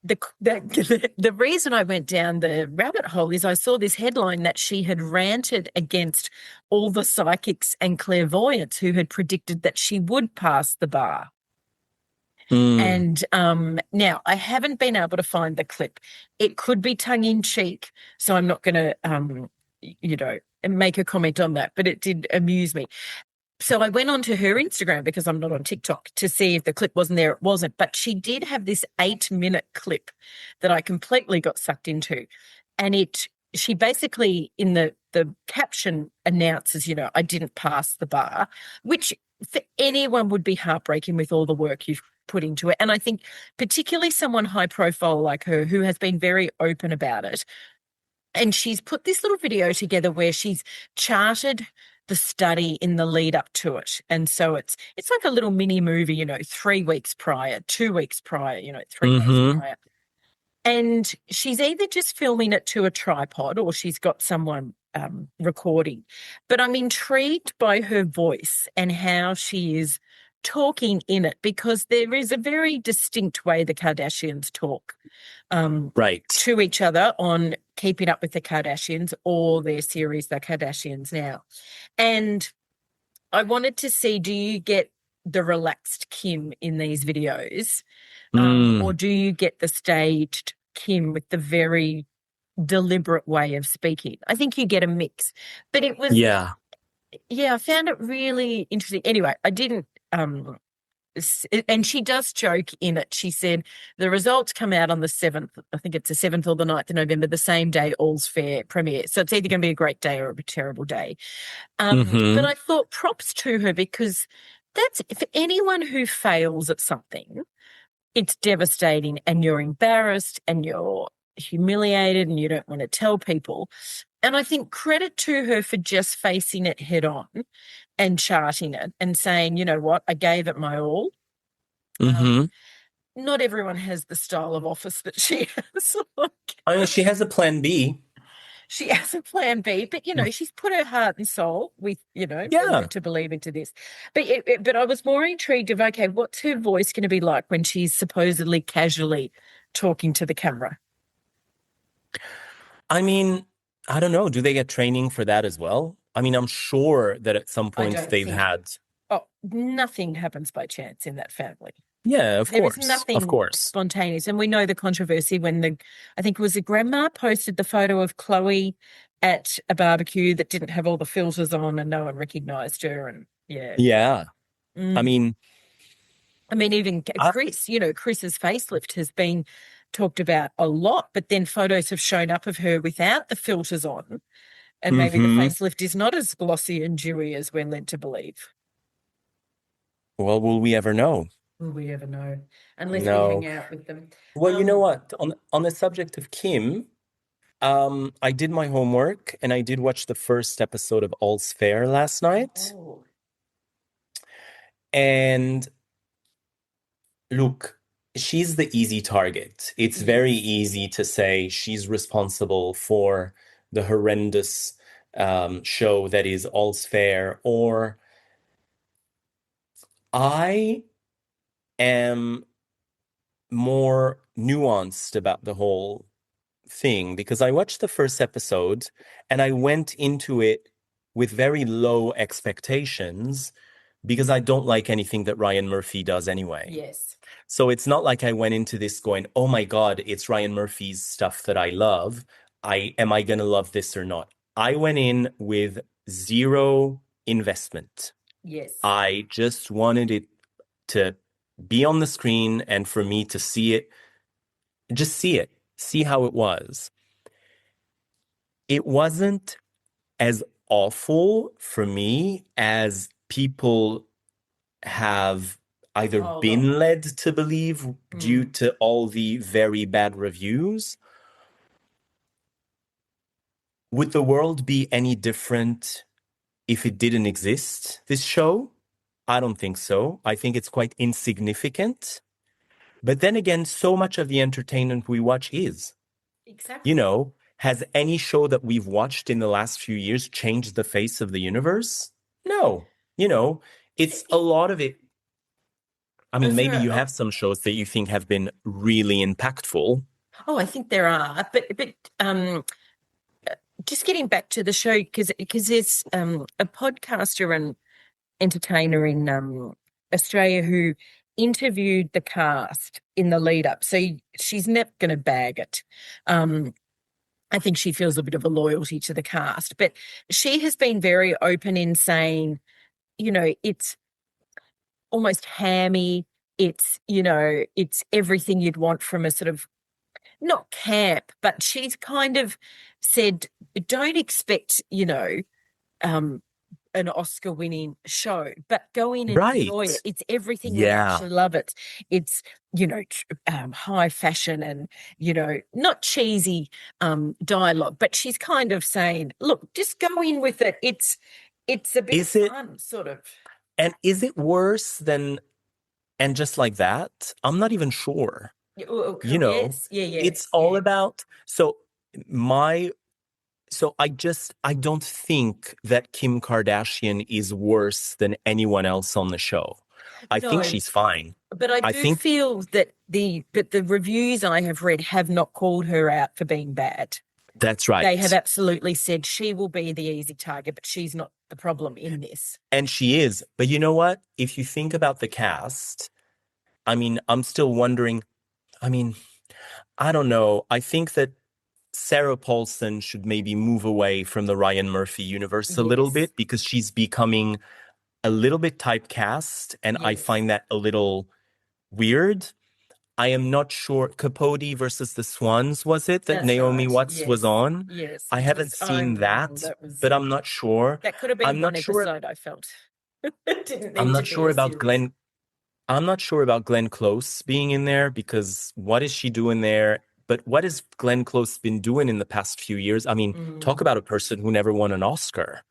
the reason I went down the rabbit hole is I saw this headline that she had ranted against all the psychics and clairvoyants who had predicted that she would pass the bar. And now I haven't been able to find the clip. It could be tongue in cheek, so I'm not going to, make a comment on that, but it did amuse me. So I went onto her Instagram because I'm not on TikTok to see if the clip wasn't there. It wasn't, but she did have this 8-minute clip that I completely got sucked into. And she basically in the caption announces, I didn't pass the bar, which for anyone would be heartbreaking with all the work you've put into it. And I think particularly someone high profile like her who has been very open about it. And she's put this little video together where she's charted the study in the lead up to it. And so it's like a little mini movie, 3 weeks prior, 2 weeks prior, 3 days prior. And she's either just filming it to a tripod or she's got someone recording. But I'm intrigued by her voice and how she is talking in it because there is a very distinct way the Kardashians talk to each other on Keeping Up with the Kardashians or their series, The Kardashians Now. And I wanted to see, do you get the relaxed Kim in these videos or do you get the staged Kim with the very deliberate way of speaking? I think you get a mix. But it was... Yeah, I found it really interesting. Anyway, I didn't... and she does joke in it. She said the results come out on the 7th. I think it's the 7th or the 9th of November, the same day All's Fair premiere. So it's either going to be a great day or a terrible day. But I thought props to her because that's for anyone who fails at something, it's devastating and you're embarrassed and you're humiliated and you don't want to tell people. And I think credit to her for just facing it head on and charting it and saying, you know what, I gave it my all. Not everyone has the style of office that she has. I mean, she has a plan B. She has a plan B, but, she's put her heart and soul with, to believe into this. But I was more intrigued of, okay, what's her voice going to be like when she's supposedly casually talking to the camera? I mean, I don't know. Do they get training for that as well? I mean, I'm sure that at some point they've had... Oh, nothing happens by chance in that family. Yeah, of course. There is nothing spontaneous. And we know the controversy when I think it was the grandma posted the photo of Chloe at a barbecue that didn't have all the filters on and no one recognized her. And yeah. I mean, even Chris, Chris's facelift has been talked about a lot, but then photos have shown up of her without the filters on. And maybe the facelift is not as glossy and dewy as we're led to believe. Well, will we ever know? Will we ever know? Unless we hang out with them. Well, you know what? On the subject of Kim, I did my homework and I did watch the first episode of All's Fair last night. Oh. And look, she's the easy target. It's very easy to say she's responsible for the horrendous show that is All's Fair, or I am more nuanced about the whole thing because I watched the first episode and I went into it with very low expectations because I don't like anything that Ryan Murphy does anyway. Yes. So it's not like I went into this going, oh my God, it's Ryan Murphy's stuff that I love. Am I going to love this or not? I went in with zero investment. Yes. I just wanted it to be on the screen and for me to see it, just see how it was. It wasn't as awful for me as people have either been led to believe due to all the very bad reviews. Would the world be any different if it didn't exist, this show? I don't think so. I think it's quite insignificant. But then again, so much of the entertainment we watch is. Exactly. Has any show that we've watched in the last few years changed the face of the universe? No. It's a lot of it. I mean, maybe you have some shows that you think have been really impactful. Oh, I think there are. But just getting back to the show, because there's a podcaster and entertainer in Australia who interviewed the cast in the lead up. So she's never going to bag it. I think she feels a bit of a loyalty to the cast, but she has been very open in saying, it's almost hammy. It's everything you'd want from a sort of, not camp, but she's kind of said, don't expect, an Oscar-winning show, but go in and enjoy it. It's everything you actually love it. It's, high fashion and, not cheesy dialogue, but she's kind of saying, look, just go in with it. It's a bit fun, sort of. And is it worse than, and just like that? I'm not even sure. Yes. It's all about, I don't think that Kim Kardashian is worse than anyone else on the show. I think she's fine. But I feel that the reviews I have read have not called her out for being bad. That's right. They have absolutely said she will be the easy target, but she's not the problem in this. And she is. But you know what? If you think about the cast, I mean, I'm still wondering, I don't know. I think that Sarah Paulson should maybe move away from the Ryan Murphy universe a little bit, because she's becoming a little bit typecast, and I find that a little weird. I am not sure. Capote versus the Swans, was it that Naomi Watts was on? Yes. I haven't seen that, but I'm not sure. That could have been one episode, I felt. I'm not sure about Glenn. I'm not sure about Glenn Close being in there, because what is she doing there? But what has Glenn Close been doing in the past few years? I mean, talk about a person who never won an Oscar.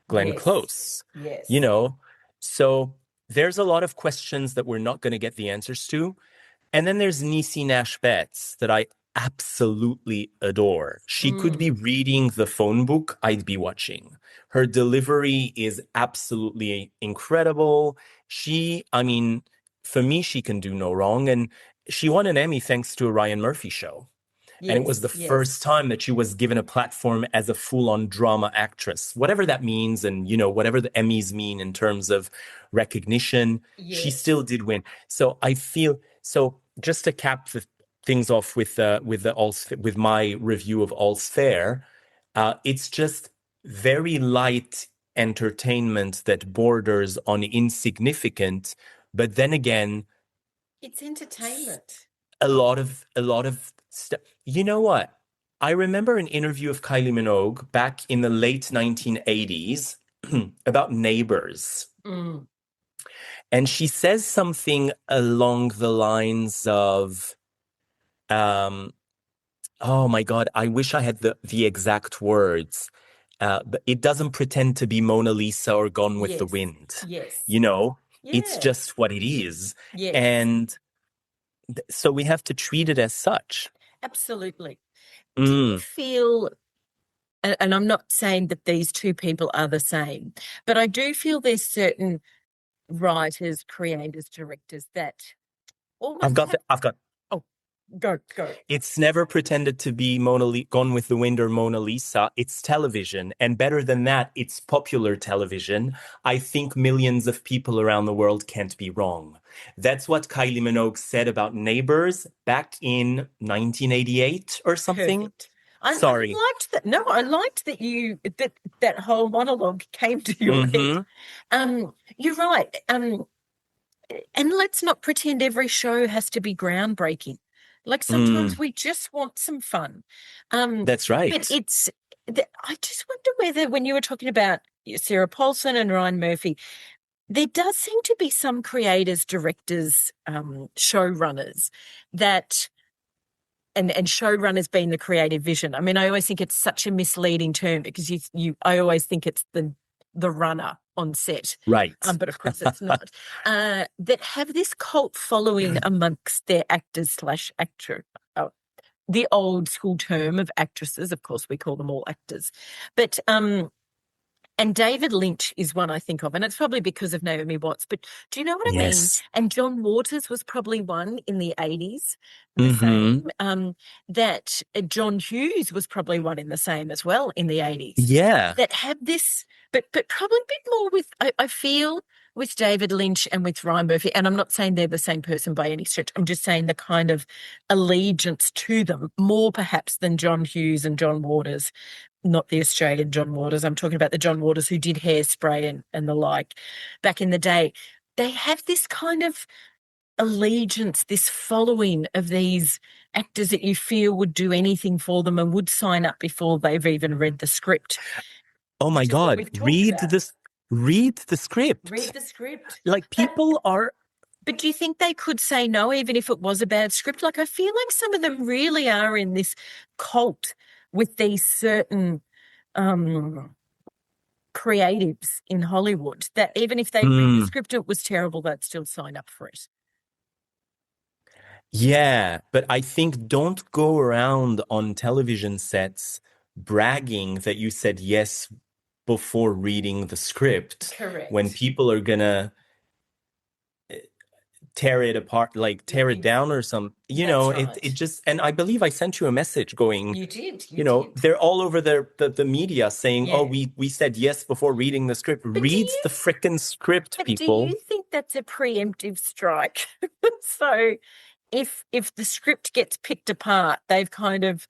Glenn Close. Yes. So there's a lot of questions that we're not going to get the answers to. And then there's Niecy Nash Betts that I absolutely adore. She could be reading the phone book I'd be watching. Her delivery is absolutely incredible. For me, she can do no wrong. And she won an Emmy thanks to a Ryan Murphy show. And it was the first time that she was given a platform as a full-on drama actress, whatever that means. And, whatever the Emmys mean in terms of recognition, she still did win. So I feel, just to cap the things off with my review of All's Fair, it's just very light entertainment that borders on insignificant, but then again, it's entertainment. A lot of stuff. You know what? I remember an interview of Kylie Minogue back in the late 1980s about Neighbors. And she says something along the lines of, oh my God, I wish I had the exact words. But it doesn't pretend to be Mona Lisa or Gone with the Wind. It's just what it is. And so we have to treat it as such. Absolutely. Do you feel, and I'm not saying that these two people are the same, but I do feel there's certain writers, creators, directors that almost I've got. Oh, go. It's never pretended to be Gone with the Wind or Mona Lisa. It's television. And better than that, it's popular television. I think millions of people around the world can't be wrong. That's what Kylie Minogue said about Neighbors back in 1988 or something. Perfect. I liked that. No, I liked that that whole monologue came to your head. You're right. And let's not pretend every show has to be groundbreaking. Like sometimes we just want some fun. That's right. But I just wonder whether, when you were talking about Sarah Paulson and Ryan Murphy, there does seem to be some creators, directors, showrunners that, and showrunners being the creative vision. I mean, I always think it's such a misleading term because I always think it's the runner on set. Right. But of course it's not. That have this cult following amongst their actors slash actor. The old school term of actresses, of course, we call them all actors. But and David Lynch is one I think of, and it's probably because of Naomi Watts. But do you know what I mean? And John Waters was probably one in the 80s, the same. That John Hughes was probably one in the same as well in the 80s. Yeah. That had this, but probably a bit more with, I feel, with David Lynch and with Ryan Murphy, and I'm not saying they're the same person by any stretch. I'm just saying the kind of allegiance to them, more perhaps than John Hughes and John Waters. Not the Australian John Waters. I'm talking about the John Waters who did Hairspray and the like back in the day. They have this kind of allegiance, this following of these actors that you feel would do anything for them and would sign up before they've even read the script. Oh my God. Read the script. Read the script. Like people are. But do you think they could say no, even if it was a bad script? Like, I feel like some of them really are in this cult with these certain creatives in Hollywood that even if they read the script, it was terrible, they'd still sign up for it. Yeah, but I think don't go around on television sets bragging that you said yes before reading the script. Correct. When people are gonna tear it apart, like tear it down or something. You know, right. it just, and I believe I sent you a message going, you did. They're all over the media saying, oh, we said yes before reading the script. Read the frickin' script, people. Do you think that's a preemptive strike? So if the script gets picked apart, they've kind of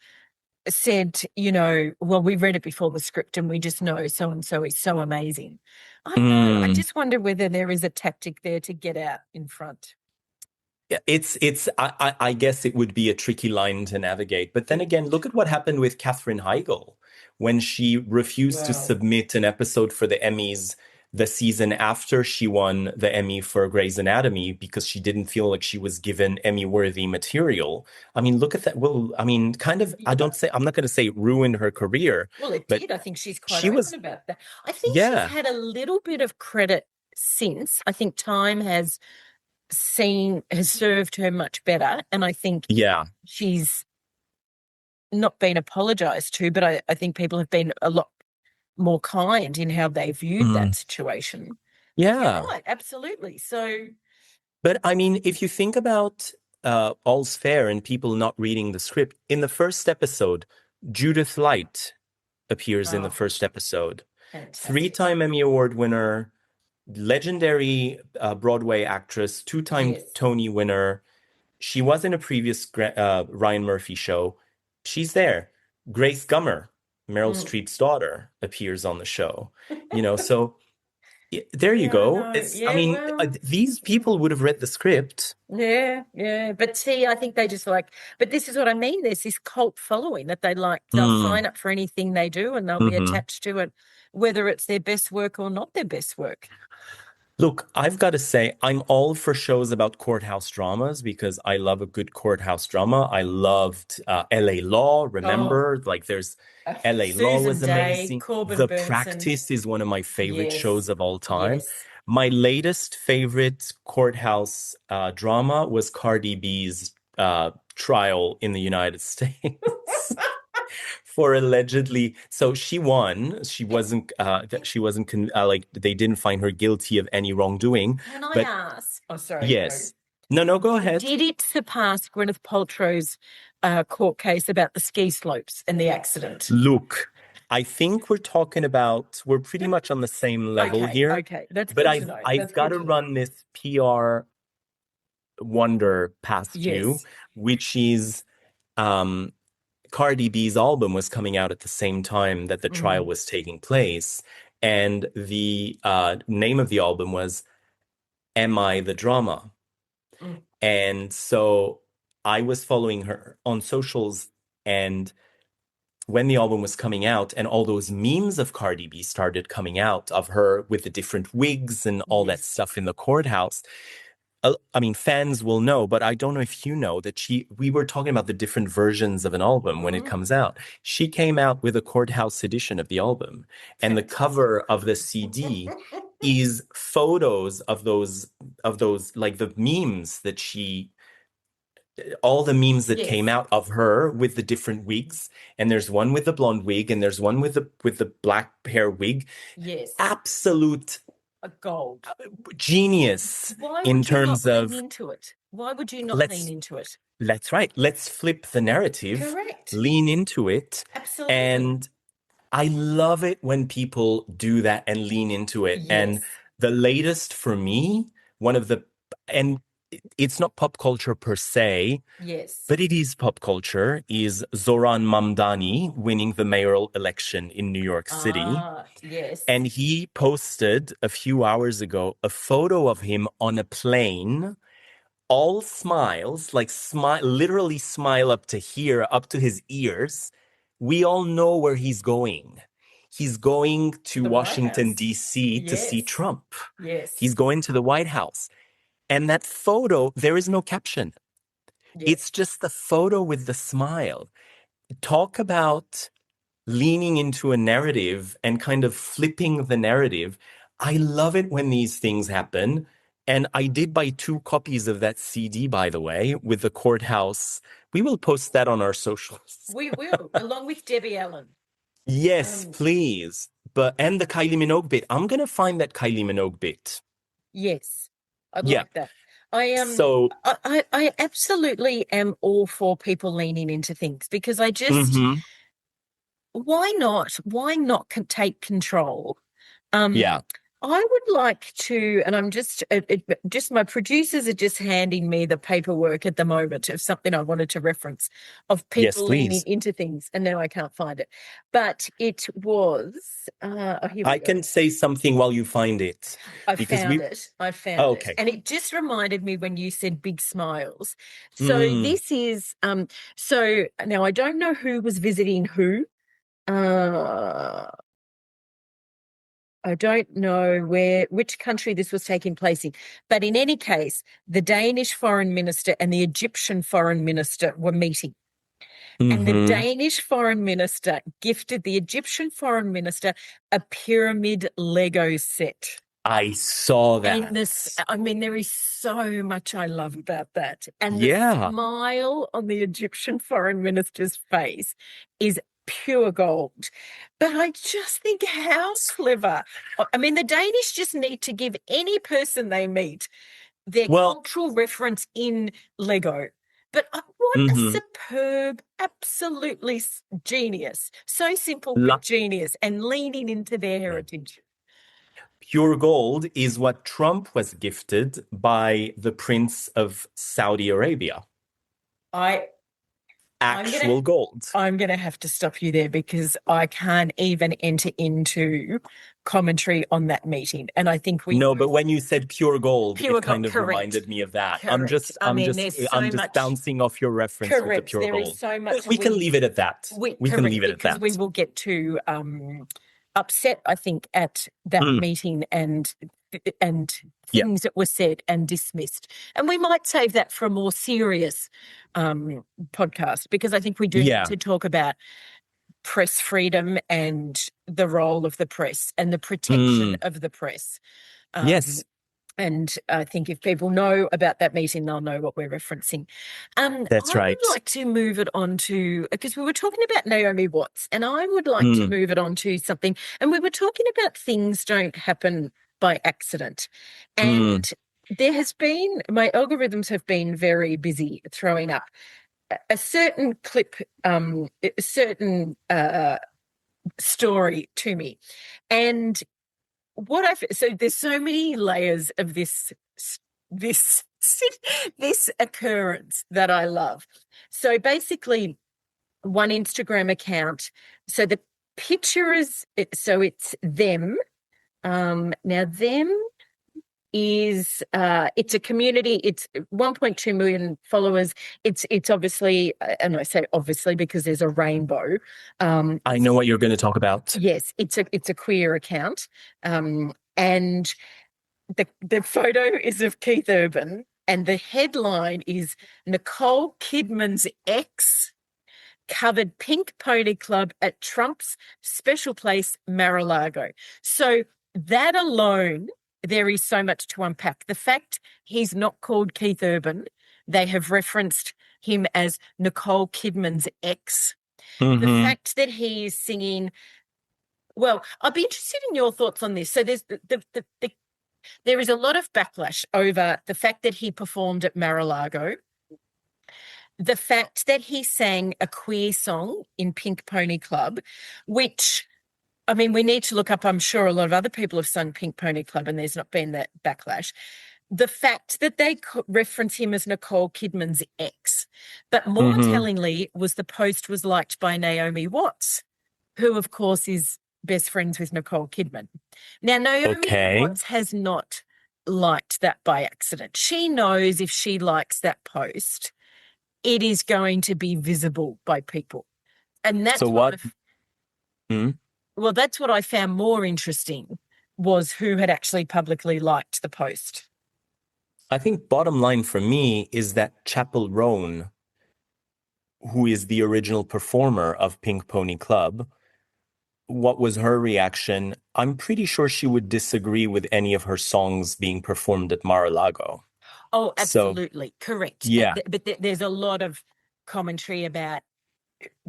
said, well, we read it before the script and we just know so-and-so is so amazing. I don't know. I just wonder whether there is a tactic there to get out in front. I guess it would be a tricky line to navigate. But then again, look at what happened with Katherine Heigl when she refused to submit an episode for the Emmys the season after she won the Emmy for Grey's Anatomy because she didn't feel like she was given Emmy-worthy material. I mean, look at that. Well, I mean, kind of, I'm not going to say it ruined her career. Well, it did. I think she's quite open about that. I think she's had a little bit of credit since. I think time has served her much better. And I think she's not been apologized to, but I think people have been a lot more kind in how they viewed that situation. Yeah. You're right, absolutely. So, but I mean, if you think about All's Fair and people not reading the script, in the first episode, Judith Light appears in the first episode. Fantastic. 3-time Emmy Award winner, legendary Broadway actress, 2-time Tony winner. She was in a previous Ryan Murphy show. She's there. Grace Gummer, Meryl Streep's daughter, appears on the show. So there you go. These people would have read the script. Yeah. But see, I think they just but this is what I mean. There's this cult following that they'll sign up for anything they do and they'll be attached to it, whether it's their best work or not their best work. Look, I've got to say, I'm all for shows about courthouse dramas because I love a good courthouse drama. I loved LA Law, remember? Like there's LA Law was amazing. The Practice is one of my favorite shows of all time. My latest favorite courthouse drama was Cardi B's trial in the United States. For allegedly, so she won. She wasn't. They didn't find her guilty of any wrongdoing. Can I ask? Oh, sorry. Yes. No. Go ahead. Did it surpass Gwyneth Paltrow's court case about the ski slopes and the accident? Look, I think we're pretty much on the same level here. Okay, that's but good to know. I've got to run this PR wonder past you, which is Cardi B's album was coming out at the same time that the trial was taking place. And the name of the album was Am I the Drama? And so I was following her on socials and when the album was coming out and all those memes of Cardi B started coming out of her with the different wigs and all that stuff in the courthouse. I mean, fans will know, but I don't know if you know that we were talking about the different versions of an album when it comes out. She came out with a courthouse edition of the album, and the cover of the CD is photos of those like the memes that all the memes that came out of her with the different wigs. And there's one with the blonde wig, and there's one with the black hair wig. Yes. Absolute a gold genius. Why would in you terms not of lean into it? Why would you not lean into it? That's right. Let's flip the narrative. Correct. Lean into it. Absolutely. And I love it when people do that and lean into it. Yes. And the latest for me, and it's not pop culture per se, yes, but it is pop culture, is Zoran Mamdani winning the mayoral election in New York City. Yes. And he posted a few hours ago a photo of him on a plane, all smiles, like literally smile up to here, up to his ears. We all know where he's going. He's going to Washington, D.C. to see Trump. Yes. He's going to the White House. And that photo, there is no caption. Yes. It's just the photo with the smile. Talk about leaning into a narrative and kind of flipping the narrative. I love it when these things happen. And I did buy 2 copies of that CD, by the way, with the courthouse. We will post that on our socials. We will, along with Debbie Allen. Yes, please. And the Kylie Minogue bit. I'm going to find that Kylie Minogue bit. Yes, I'd like that. I absolutely am all for people leaning into things, because I just, why not? Why not take control? I would like to, and I'm just my producers are just handing me the paperwork at the moment of something I wanted to reference of people leaning into things, and now I can't find it. But it was, I can say something while you find it. I found it. And it just reminded me when you said big smiles. So this is, so now I don't know who was visiting who. I don't know which country this was taking place in. But in any case, the Danish foreign minister and the Egyptian foreign minister were meeting. And the Danish foreign minister gifted the Egyptian foreign minister a pyramid Lego set. I saw that. And there is so much I love about that. And the smile on the Egyptian foreign minister's face is pure gold. But I just think, how clever. I mean, the Danish just need to give any person they meet their cultural reference in Lego. But what a superb, absolutely genius. So simple, but genius, and leaning into their heritage. Pure gold is what Trump was gifted by the Prince of Saudi Arabia. Actual gold. I'm going to have to stop you there, because I can't even enter into commentary on that meeting. And I think but when you said pure gold, it kind of reminded me of that. Correct. I'm just bouncing off your reference with the pure gold. Is so much. We can leave it at that. We can leave it at that. Because we will get too upset, I think, at that meeting and things that were said and dismissed. And we might save that for a more serious podcast, because I think we do need to talk about press freedom and the role of the press and the protection of the press. Yes. And I think if people know about that meeting, they'll know what we're referencing. That's right. I would like to move it on to, because we were talking about Naomi Watts, and I would like to move it on to something. And we were talking about things don't happen by accident. And there has been, my algorithms have been very busy throwing up a certain clip, a certain story to me. And so there's so many layers of this occurrence that I love. So basically, one Instagram account. So the picture is, so it's them. Now them, it's a community. It's 1.2 million followers. It's obviously, and I say obviously because there's a rainbow. I know what you're going to talk about. Yes, it's a queer account, and the photo is of Keith Urban, and the headline is Nicole Kidman's ex covered Pink Pony Club at Trump's special place, Mar-a-Lago. So that alone, there is so much to unpack. The fact he's not called Keith Urban, they have referenced him as Nicole Kidman's ex. The fact that he is singing, well, I'd be interested in your thoughts on this. So there is a lot of backlash over the fact that he performed at Mar-a-Lago, the fact that he sang a queer song in Pink Pony Club, which, I mean, we need to look up. I'm sure a lot of other people have sung Pink Pony Club and there's not been that backlash. The fact that they reference him as Nicole Kidman's ex, but more tellingly was the post was liked by Naomi Watts, who, of course, is best friends with Nicole Kidman. Now, Naomi Watts has not liked that by accident. She knows if she likes that post, it is going to be visible by people. And that's that's what I found more interesting, was who had actually publicly liked the post. I think bottom line for me is that Chapel Roan, who is the original performer of Pink Pony Club, what was her reaction? I'm pretty sure she would disagree with any of her songs being performed at Mar-a-Lago. Oh, absolutely. So, correct. Yeah. But there's a lot of commentary about,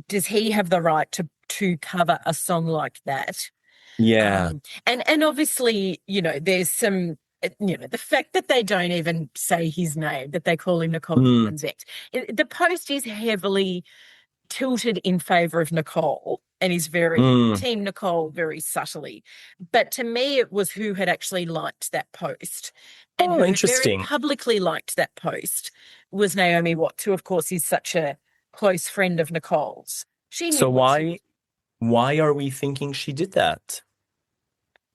does he have the right to cover a song like that? Yeah. And obviously, there's some, the fact that they don't even say his name, that they call him Nicole Kidman's ex. The post is heavily tilted in favor of Nicole and is very team Nicole very subtly. But to me, it was who had actually liked that post. And who very publicly liked that post was Naomi Watts, who, of course, is such a close friend of Nicole's. So why are we thinking she did that?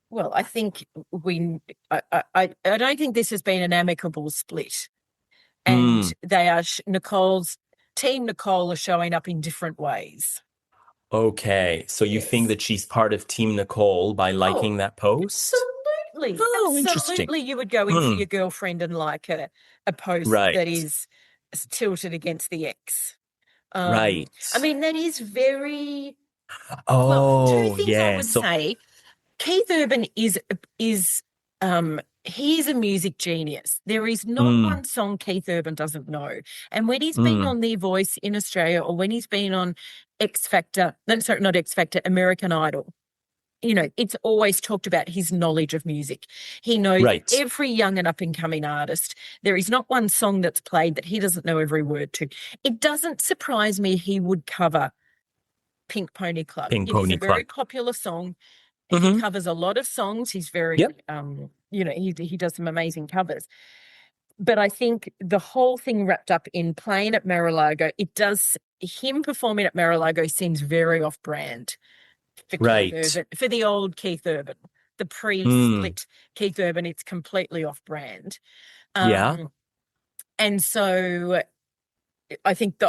Well, I think I don't think this has been an amicable split. And they are Team Nicole are showing up in different ways. Okay. So you think that she's part of Team Nicole by liking that post? Absolutely. Interesting. Absolutely. You would go into your girlfriend and like a post that is tilted against the ex. Right. I mean, that is very... two things I would say. Keith Urban is he is a music genius. There is not one song Keith Urban doesn't know. And when he's been on The Voice in Australia, or when he's been on American Idol, it's always talked about his knowledge of music. He knows every young and up-and-coming artist. There is not one song that's played that he doesn't know every word to. It doesn't surprise me he would cover Pink Pony Club. It is a very popular song. He covers a lot of songs. He's very, he does some amazing covers. But I think the whole thing wrapped up in playing at Mar-a-Lago, him performing at Mar-a-Lago seems very off-brand for Keith Urban, for the old Keith Urban, the pre-split Keith Urban. It's completely off-brand. And so I think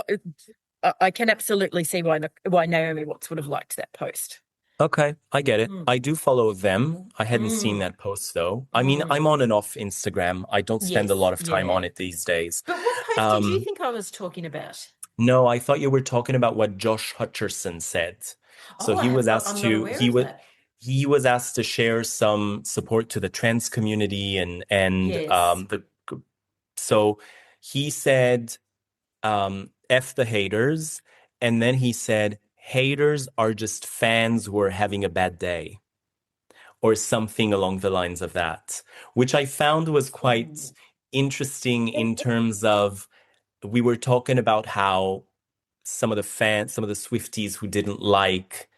I can absolutely see why Naomi Watts would have liked that post. Okay, I get it. I do follow them. I hadn't seen that post, though. I mean, I'm on and off Instagram. I don't spend a lot of time on it these days. But what post did you think I was talking about? No, I thought you were talking about what Josh Hutcherson said. So he was asked to share some support to the trans community so he said, F the haters, and then he said, haters are just fans who are having a bad day, or something along the lines of that, which I found was quite interesting in terms of, we were talking about how some of the Swifties who didn't like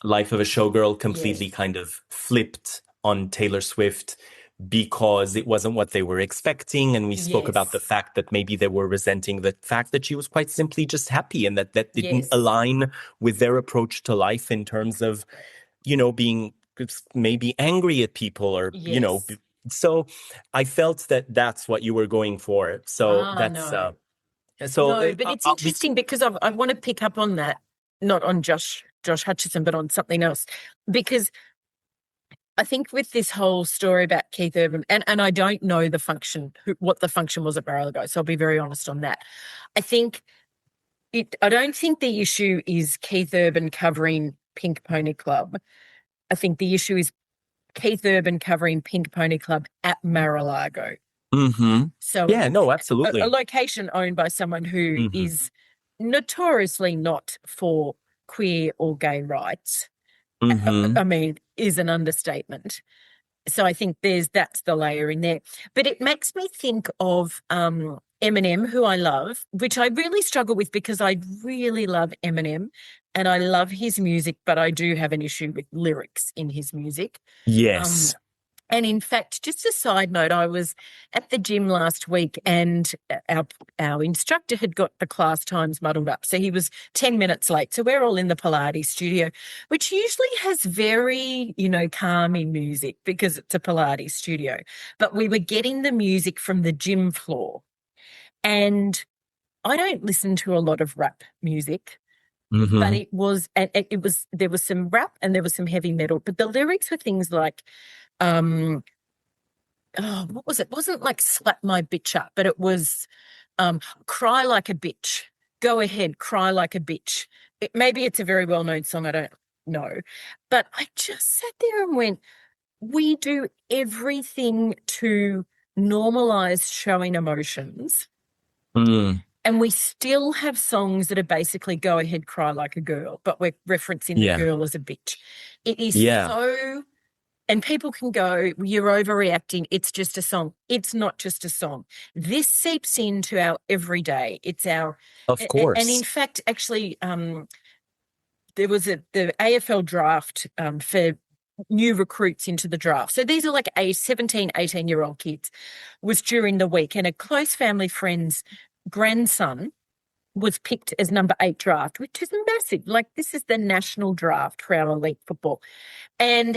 Life of a Showgirl completely kind of flipped on Taylor Swift because it wasn't what they were expecting. And we spoke about the fact that maybe they were resenting the fact that she was quite simply just happy, and that didn't align with their approach to life in terms of, being maybe angry at people or, So I felt that that's what you were going for. So that's No. so No, but it's I'll be. interesting because I want to pick up on that, not on Josh Hutcherson, but on something else. Because I think with this whole story about Keith Urban, and I don't know the function, what the function was at Barrel Ago, so I'll be very honest on that. I don't think the issue is Keith Urban covering Pink Pony Club. I think the issue is Keith Urban covering Pink Pony Club at Mar-a-Lago. Mm-hmm. So Yeah, no, a absolutely. location owned by someone who Mm-hmm. is notoriously not for queer or gay rights. Mm-hmm. I mean, is an understatement. So I think that's the layer in there. But it makes me think of Eminem, who I love, which I really struggle with because I really love Eminem and I love his music, but I do have an issue with lyrics in his music. Um, Yes. and in fact, just a side note, I was at the gym last week and our instructor had got the class times muddled up. So he was 10 minutes late. So we're all in the Pilates studio, which usually has very, calming music because it's a Pilates studio. But we were getting the music from the gym floor. And I don't listen to a lot of rap music, but Mm-hmm. there was some rap and there was some heavy metal, but the lyrics were things like, um, what was it? It wasn't like slap my bitch up, but it was cry like a bitch. Go ahead, cry like a bitch. Maybe it's a very well-known song, I don't know. But I just sat there and went, we do everything to normalize showing emotions. Mm. And we still have songs that are basically go ahead, cry like a girl, but we're referencing the Yeah. girl as a bitch. It is Yeah. so, and people can go, you're overreacting. It's just a song. It's not just a song. This seeps into our everyday. Of And in course. fact, actually, there was the AFL draft for new recruits into the draft. So these are like 17, 18-year-old kids, was during the week. And a close family friend's grandson was picked as number 8 draft, which is massive. Like, this is the national draft for our elite football. And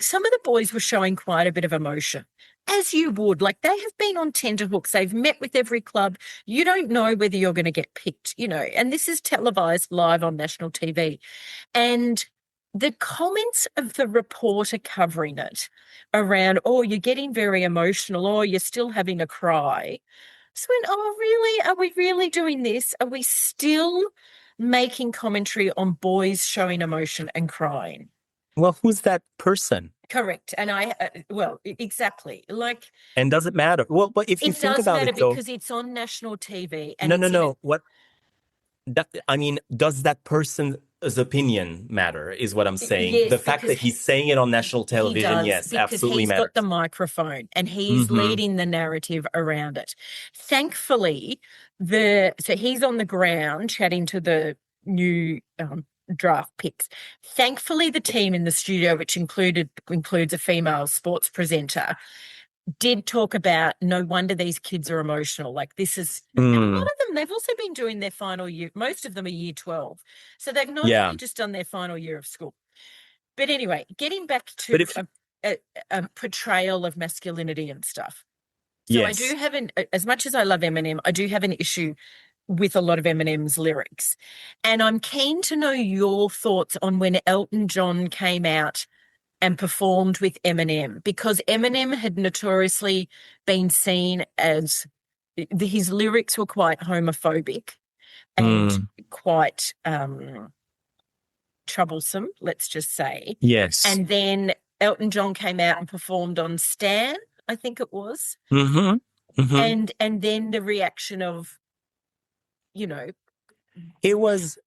some of the boys were showing quite a bit of emotion, as you would. Like, they have been on tenterhooks. They've met with every club. You don't know whether you're going to get picked, and this is televised live on national TV. And the comments of the reporter covering it around, oh, you're getting very emotional, or you're still having a cry. So went, oh, really? Are we really doing this? Are we still making commentary on boys showing emotion and crying? Well, who's that person? Correct. And exactly. Like, And does it matter? Well, but if you it think does about matter it, though, because it's on national TV and no, no, it's in no. What that I mean, does that person's opinion matter? Is what I'm saying. The yes, fact because that he's saying it on national he television, does, yes, because absolutely he's got the matters. microphone and he's Mm-hmm. leading the narrative around it. Thankfully, so he's on the ground chatting to the new draft picks. Thankfully, the team in the studio, which includes a female sports presenter, did talk about, no wonder these kids are emotional. Like, this is, and a lot Mm. of them, they've also been doing their final year. Most of them are year 12. So they've not Yeah. only just done their final year of school. But anyway, getting back But to if a portrayal of masculinity and stuff. So I do yes. have as much as I love Eminem, I do have an issue with a lot of Eminem's lyrics. And I'm keen to know your thoughts on when Elton John came out and performed with Eminem, because Eminem had notoriously been seen as his lyrics were quite homophobic and Mm. quite troublesome, let's just say. Yes. And then Elton John came out and performed on Stan, I think it was. Mm-hmm. Mm-hmm. And then the reaction of, you know, It was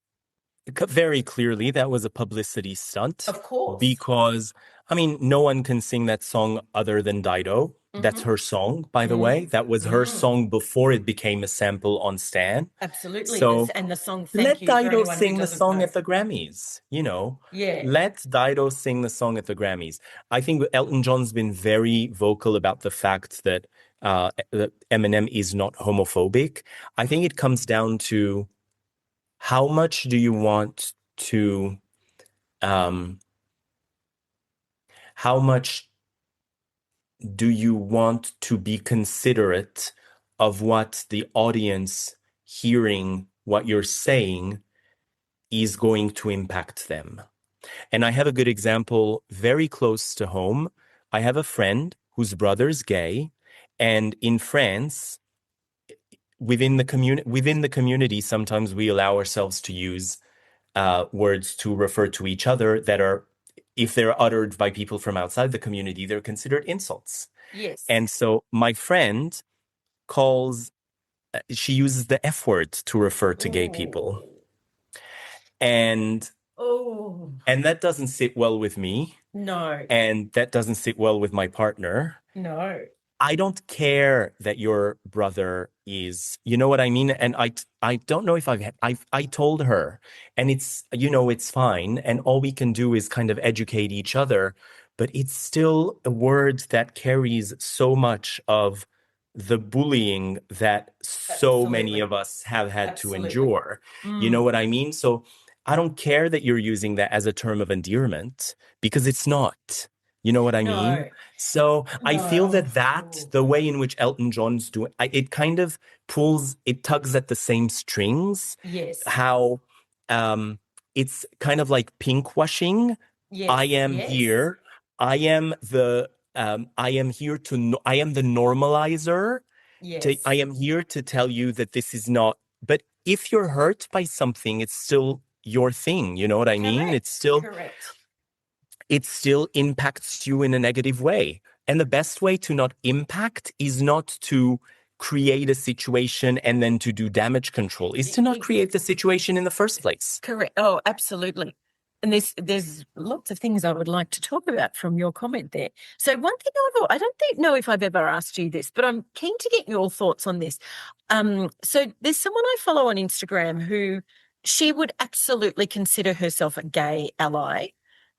very clearly that was a publicity stunt of course. because, I mean, no one can sing that song other than Dido. That's Mm-hmm. her song, by the way. Mm-hmm. That was her Mm-hmm. song before it became a sample on Stan. Absolutely. So And the song Thank let You, for Dido anyone who sing the doesn't song know. at the Grammys, you know. Yeah. Let Dido sing the song at the Grammys. I think Elton John's been very vocal about the fact that Eminem is not homophobic. I think it comes down to how much do you want to um how much do you want to be considerate of what the audience hearing what you're saying is going to impact them? And I have a good example very close to home. I have a friend whose brother's gay, and in France, within the community, sometimes we allow ourselves to use words to refer to each other that are, if they're uttered by people from outside the community, they're considered insults. Yes. And so my friend she uses the F word to refer to gay people. And and that doesn't sit well with me. No. And that doesn't sit well with my partner. No. I don't care that your brother is, you know what I mean? And I don't know if I told her, and it's fine. And all we can do is kind of educate each other, but it's still a word that carries so much of the bullying that so many of us have had to endure. You know what I mean? So I don't care that you're using that as a term of endearment, because it's not. You know what I mean? No. So I feel No. that the way in which Elton John's doing, it kind of tugs at the same strings. Yes. How it's kind of like pink washing. Yes. I am Yes. here. I am the I am here to I am the normalizer. Yes. I am here to tell you that this is not. But if you're hurt by something, it's still your thing. You know what I mean? It's still Correct. It still impacts you in a negative way. And the best way to not impact is not to create a situation and then to do damage control, is to not create the situation in the first place. Correct. Oh, absolutely. And there's lots of things I would like to talk about from your comment there. So one thing I don't know if I've ever asked you this, but I'm keen to get your thoughts on this. So there's someone I follow on Instagram who she would absolutely consider herself a gay ally.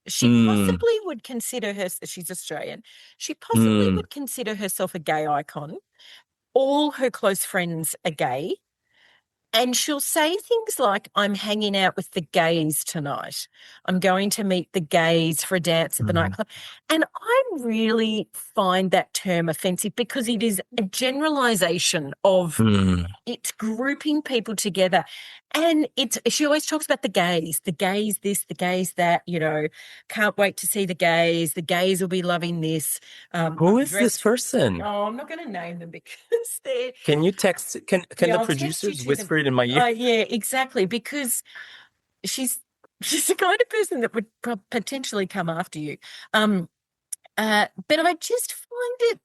She possibly would consider she's Australian. She possibly would consider herself a gay icon. All her close friends are gay. And she'll say things like, I'm hanging out with the gays tonight. I'm going to meet the gays for a dance at the nightclub. And I really find that term offensive because it is a generalization of it's grouping people together. And she always talks about the gays this, the gays that, can't wait to see the gays will be loving this. Who is this person? Oh, I'm not going to name them because they're... Can you text, can the producers whisper it in my ear? Yeah, exactly, because she's the kind of person that would potentially come after you. But I just find it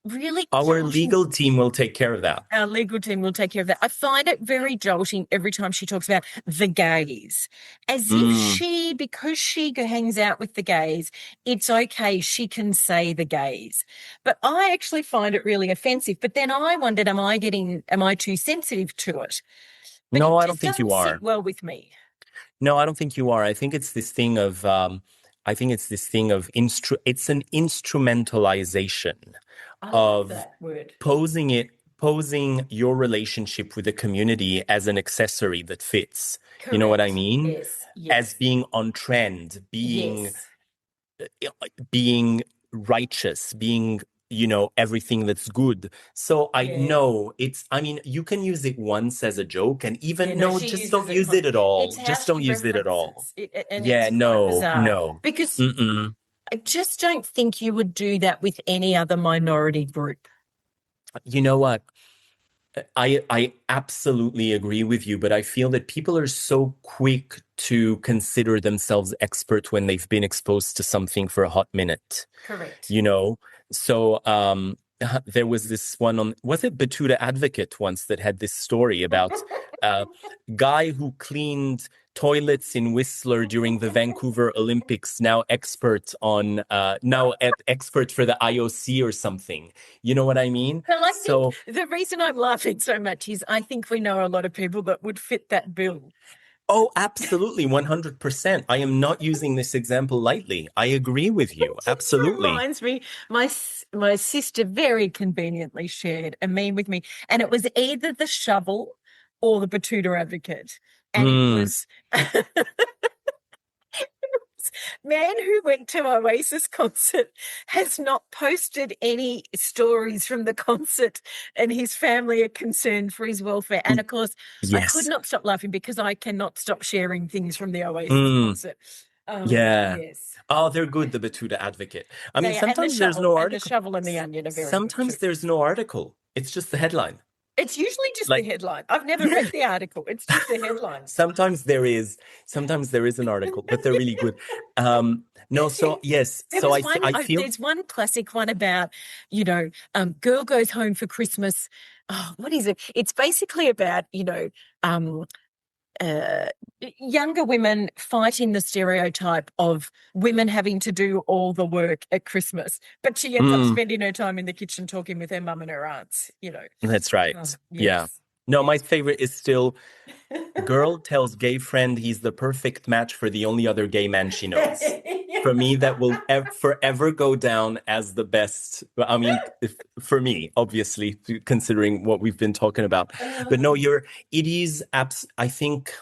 really Our jolting. legal team will take care of that. Our legal team will take care of that. I find it very jolting every time she talks about the gays, as if because she hangs out with the gays, it's okay, she can say the gays. But I actually find it really offensive. But then I wondered, am I too sensitive to it? But No, it I don't think you are. sit well with me. No, I don't think you are. I think it's this thing of it's an instrumentalization of that word. posing your relationship with the community as an accessory that fits. Correct. You know what I mean? Yes. As being on trend, being righteous, being everything that's good. So I know you can use it once as a joke, and even just don't use it at all. Just don't use it at all. No. Because I just don't think you would do that with any other minority group. You know what? I absolutely agree with you, but I feel that people are so quick to consider themselves expert when they've been exposed to something for a hot minute. Correct. So there was this one was it Batuta Advocate once that had this story about a guy who cleaned toilets in Whistler during the Vancouver Olympics, now expert for the IOC or something. You know what I mean? Well, I think the reason I'm laughing so much is I think we know a lot of people that would fit that bill. Oh, absolutely, 100%. I am not using this example lightly. I agree with you. Absolutely. Reminds me, my sister very conveniently shared a meme with me, and it was either the shovel or the Batuta Advocate, and it was man who went to Oasis concert has not posted any stories from the concert, and his family are concerned for his welfare. And of course, I could not stop laughing because I cannot stop sharing things from the Oasis concert. Yes. Oh, they're good, the Batuta Advocate. I mean, sometimes there's no article. And the Shovel and the Onion are very Sometimes good there's no article. It's just the headline. It's usually just the headline. I've never read the article. It's just the headline. Sometimes there is an article, but they're really good. No, so yes. So I feel there's one classic one about, girl goes home for Christmas. Oh, what is it? It's basically about, younger women fighting the stereotype of women having to do all the work at Christmas, but she ends up spending her time in the kitchen talking with her mum and her aunts, That's right. Yes. Yeah. No, my favorite is still girl tells gay friend he's the perfect match for the only other gay man she knows. For me, that will forever go down as the best. I mean, for me, obviously, considering what we've been talking about. But no, I think,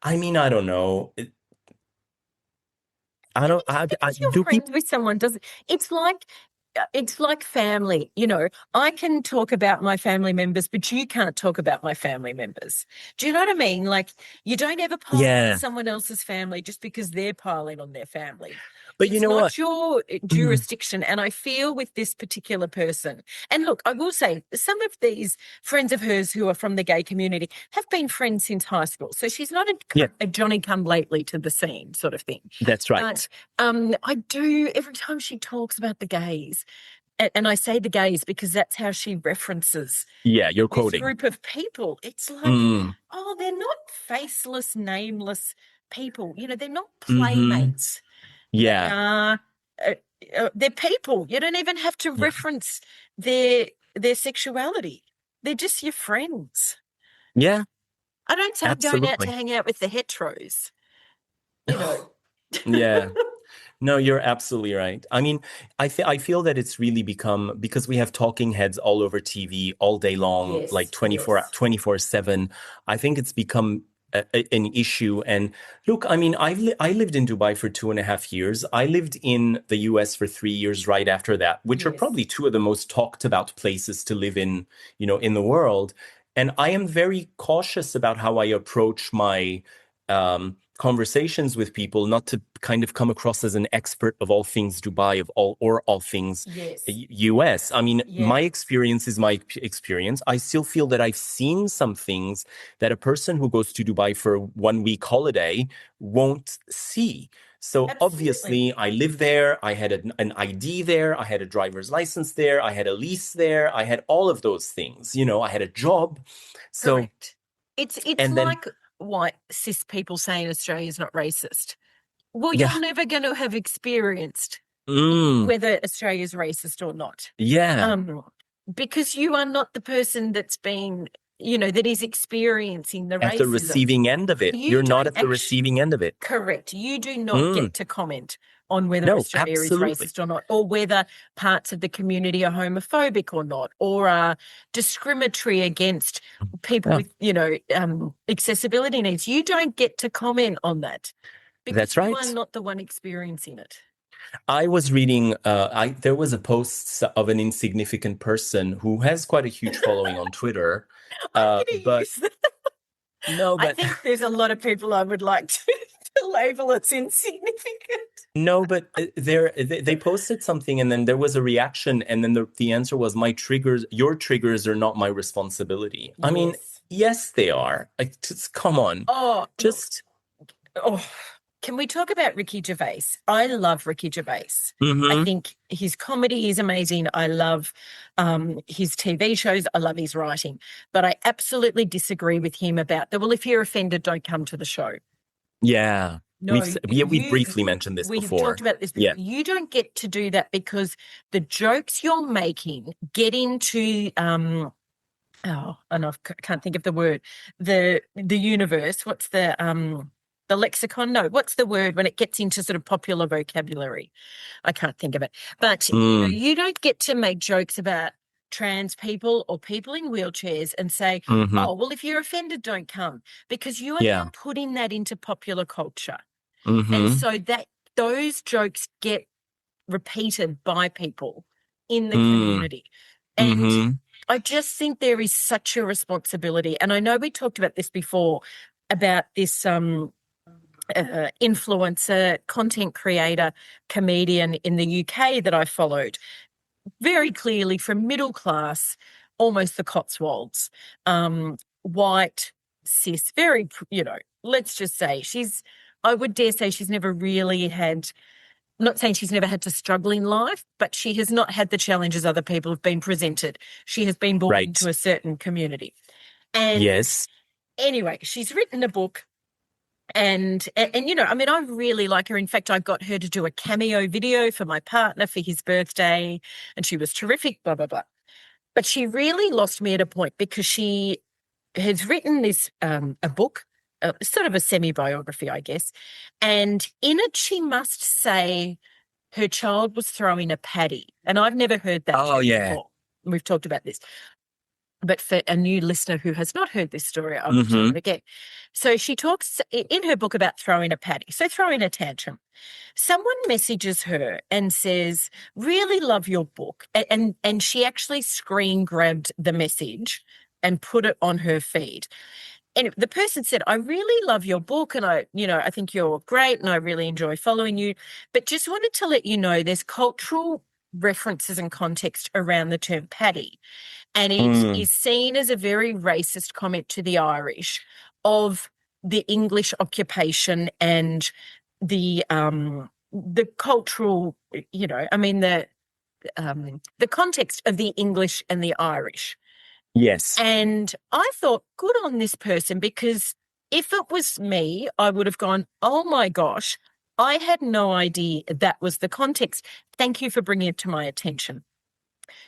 I mean, I don't know. You're friends with someone, it's like family. I can talk about my family members, but you can't talk about my family members. Do you know what I mean? Like, you don't ever pile on someone else's family just because they're piling on their family. But you know what? It's not your jurisdiction. And I feel with this particular person, and look, I will say some of these friends of hers who are from the gay community have been friends since high school. So she's not a Johnny come lately to the scene sort of thing. That's right. But I do, every time she talks about the gays, and I say the gays because that's how she references you're quoting this group of people. It's like, they're not faceless, nameless people. They're not playmates. Yeah. They're people. You don't even have to reference their sexuality. They're just your friends. Yeah. I don't say going out to hang out with the heteros. Yeah. No, you're absolutely right. I mean, I feel that it's really become, because we have talking heads all over TV all day long, like 24/7. I think it's become an issue. And look, I mean, I lived in Dubai for 2.5 years. I lived in the US for 3 years right after that, which are probably two of the most talked about places to live in, in the world. And I am very cautious about how I approach my conversations with people, not to kind of come across as an expert of all things Dubai, or all things US. I mean, my experience is my experience. I still feel that I've seen some things that a person who goes to Dubai for a 1-week holiday won't see. So obviously I live there. I had an ID there. I had a driver's license there. I had a lease there. I had all of those things. I had a job. So correct. It's like white cis people saying Australia is not racist. Well, you're never going to have experienced whether Australia is racist or not. Yeah. Because you are not the person that's been, that is experiencing the racism. At the receiving end of it. You're not at the receiving end of it. Correct. You do not get to comment on whether Australia is racist or not, or whether parts of the community are homophobic or not, or are discriminatory against people with, accessibility needs. You don't get to comment on that because you are not the one experiencing it. I was reading, there was a post of an insignificant person who has quite a huge following on Twitter. I think there's a lot of people I would like to label as insignificant. No, but they posted something, and then there was a reaction, and then the answer was, your triggers are not my responsibility. I mean, yes, they are. Like, just come on. Can we talk about Ricky Gervais? I love Ricky Gervais. I think his comedy is amazing. I love his TV shows. I love his writing. But I absolutely disagree with him about if you're offended, don't come to the show. Yeah. No, we briefly mentioned this before. We've talked about this before. You don't get to do that because the jokes you're making get into and I can't think of the word. The universe. What's the lexicon? No, what's the word when it gets into sort of popular vocabulary? I can't think of it. But you don't get to make jokes about trans people or people in wheelchairs and say, if you're offended, don't come, because you are now putting that into popular culture. And so that those jokes get repeated by people in the community. And I just think there is such a responsibility. And I know we talked about this before, about this influencer, content creator, comedian in the UK that I followed, very clearly from middle class, almost the Cotswolds, white, cis, very, let's just say I would dare say she's never really had, I'm not saying she's never had to struggle in life, but she has not had the challenges other people have been presented. She has been born into a certain community. And anyway, she's written a book. And I really like her. In fact, I got her to do a cameo video for my partner for his birthday, and she was terrific, blah, blah, blah. But she really lost me at a point because she has written this, a book, sort of a semi-biography, I guess. And in it, she must say her child was throwing a paddy. And I've never heard that before. We've talked about this. But for a new listener who has not heard this story, I'll tell it again. So she talks in her book about throwing a paddy, so throwing a tantrum. Someone messages her and says, really love your book. And she actually screen grabbed the message and put it on her feed. And the person said, I really love your book and I think you're great and I really enjoy following you. But just wanted to let you know there's cultural references and context around the term paddy. And it is seen as a very racist comment to the Irish of the English occupation and the cultural, the context of the English and the Irish. Yes. And I thought, good on this person, because if it was me, I would have gone, oh my gosh, I had no idea that was the context. Thank you for bringing it to my attention.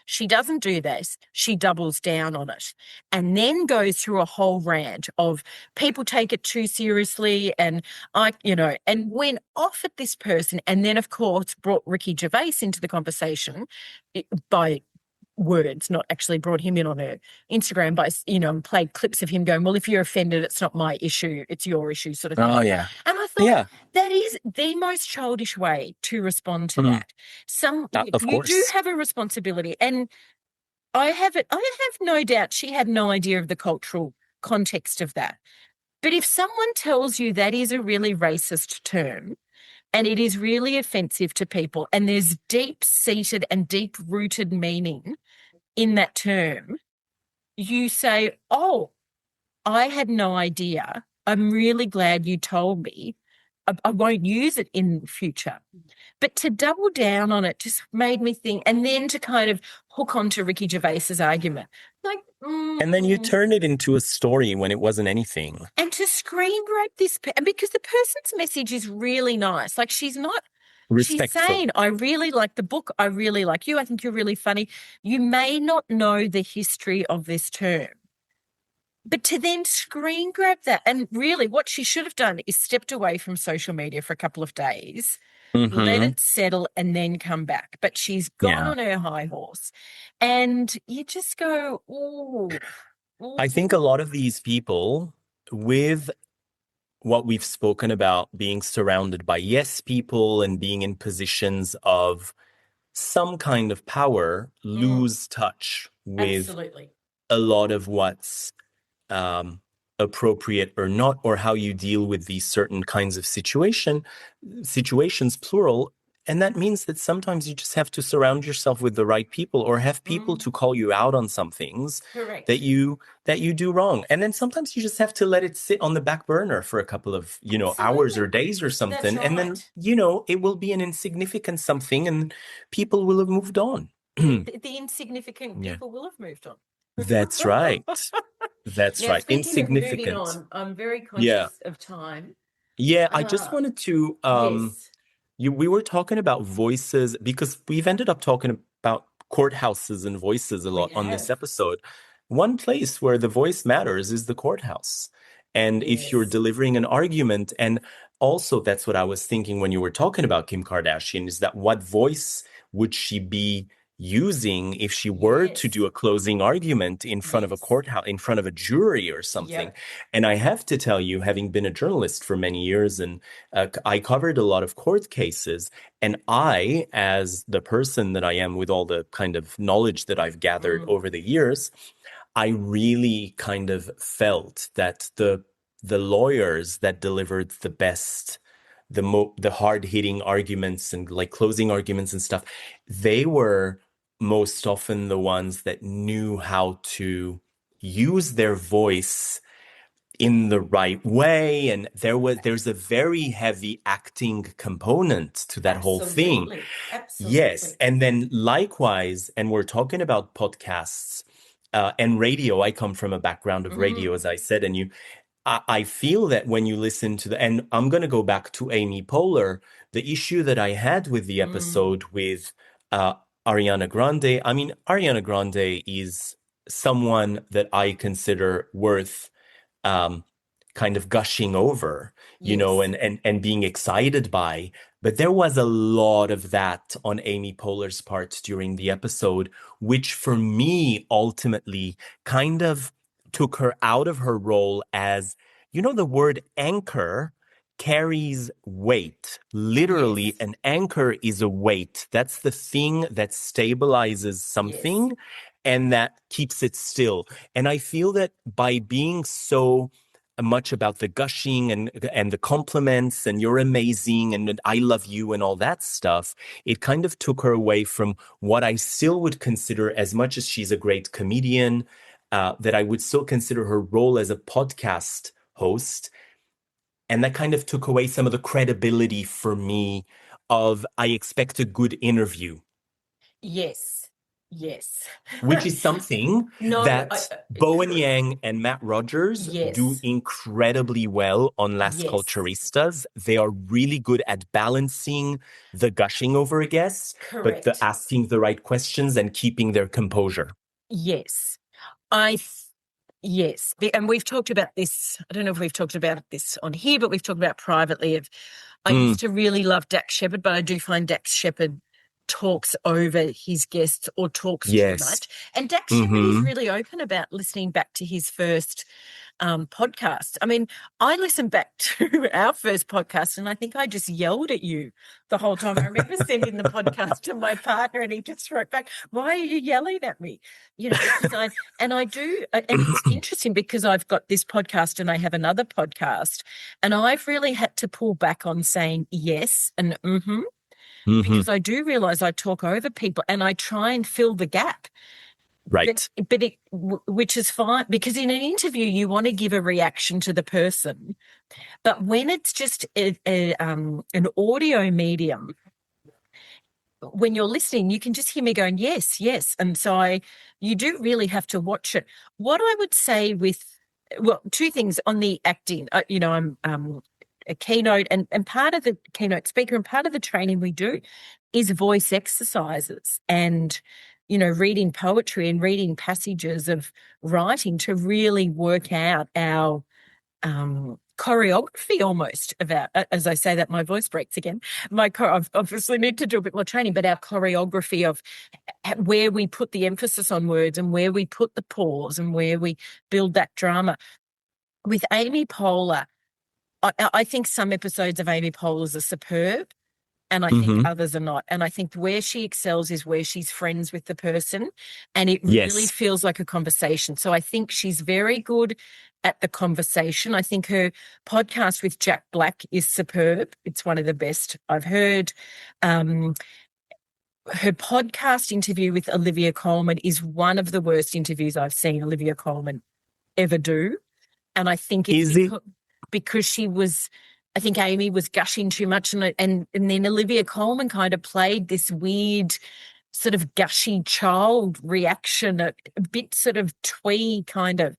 She doesn't do this. She doubles down on it and then goes through a whole rant of people take it too seriously and and went off at this person. And then, of course, brought Ricky Gervais into the conversation by words, not actually brought him in on her Instagram by, and played clips of him going, well, if you're offended, it's not my issue, it's your issue sort of thing. Oh, yeah. And I thought that is the most childish way to respond to that. You do have a responsibility. And I have no doubt she had no idea of the cultural context of that. But if someone tells you that is a really racist term, and it is really offensive to people, and there's deep-seated and deep-rooted meaning in that term, you say, oh, I had no idea. I'm really glad you told me. I won't use it in the future. But to double down on it just made me think, and then to kind of hook onto Ricky Gervais's argument. And then you turn it into a story when it wasn't anything. And to screen grab this, and because the person's message is really nice. Like she's respectful. She's saying, I really like the book. I really like you. I think you're really funny. You may not know the history of this term. But to then screen grab that, and really what she should have done is stepped away from social media for a couple of days, let it settle, and then come back. But she's gone on her high horse. And you just go, ooh. I think a lot of these people, with what we've spoken about, being surrounded by yes people and being in positions of some kind of power, lose touch with a lot of what's appropriate or not, or how you deal with these certain kinds of situations, plural. And that means that sometimes you just have to surround yourself with the right people, or have people to call you out on some things that you do wrong. And then sometimes you just have to let it sit on the back burner for a couple of, hours or days or something. Right. And then, it will be an insignificant something and people will have moved on. The insignificant people will have moved on. That's right. That's now, right. Insignificant. Of moving on, I'm very conscious of time. Yeah, I just wanted to we were talking about voices, because we've ended up talking about courthouses and voices a lot on this episode. One place where the voice matters is the courthouse. And if you're delivering an argument, and also that's what I was thinking when you were talking about Kim Kardashian, is that what voice would she be using if she were to do a closing argument in front of a courthouse, in front of a jury or something. And I have to tell you, having been a journalist for many years, and I covered a lot of court cases, and I, as the person that I am with all the kind of knowledge that I've gathered over the years, I really kind of felt that the lawyers that delivered the best, the hard-hitting arguments and like closing arguments and stuff, they were most often the ones that knew how to use their voice in the right way. And there's a very heavy acting component to that whole thing. Absolutely. Yes. And then likewise, and we're talking about podcasts and radio. I come from a background of radio, as I said, and I feel that when you listen to and I'm going to go back to Amy Poehler, the issue that I had with the episode with Ariana Grande. I mean, Ariana Grande is someone that I consider worth kind of gushing over, you know, and being excited by. But there was a lot of that on Amy Poehler's part during the episode, which for me ultimately kind of took her out of her role as, you know, the word anchor carries weight. Literally, an anchor is a weight. That's the thing that stabilizes something and that keeps it still. And I feel that by being so much about the gushing and the compliments and you're amazing and I love you and all that stuff, it kind of took her away from what I still would consider, as much as she's a great comedian, that I would still consider her role as a podcast host. And that kind of took away some of the credibility for me of I expect a good interview. Yes. Which is something that Bowen Yang and Matt Rogers do incredibly well on Las Culturistas. They are really good at balancing the gushing over a guest, but the asking the right questions and keeping their composure. Yes. And we've talked about this. I don't know if we've talked about this on here, but we've talked about privately. I used to really love Dax Shepard, but I do find Dax Shepard talks over his guests or talks too much. And Dax Shepard is really open about listening back to his first podcast. I mean, I listened back to our first podcast and I think I just yelled at you the whole time. I remember sending the podcast to my partner and he just wrote back, "Why are you yelling at me?" You know, and it's interesting because I've got this podcast and I have another podcast and I've really had to pull back on saying yes and because I do realize I talk over people and I try and fill the gap. Right. Which is fine, because in an interview, you want to give a reaction to the person. But when it's just an audio medium, when you're listening, you can just hear me going, yes, yes. And so you do really have to watch it. What I would say two things on the acting, I'm a keynote and part of the keynote speaker and part of the training we do is voice exercises and, you know, reading poetry and reading passages of writing to really work out our choreography almost about, as I say that, my voice breaks again. I obviously need to do a bit more training, but our choreography of where we put the emphasis on words and where we put the pause and where we build that drama. With Amy Poehler, I think some episodes of Amy Poehler's are superb and I think others are not. And I think where she excels is where she's friends with the person and it really feels like a conversation. So I think she's very good at the conversation. I think her podcast with Jack Black is superb. It's one of the best I've heard. Her podcast interview with Olivia Colman is one of the worst interviews I've seen Olivia Colman ever do. And I think it's because I think Amy was gushing too much and then Olivia Colman kind of played this weird sort of gushy child reaction, a bit sort of twee kind of.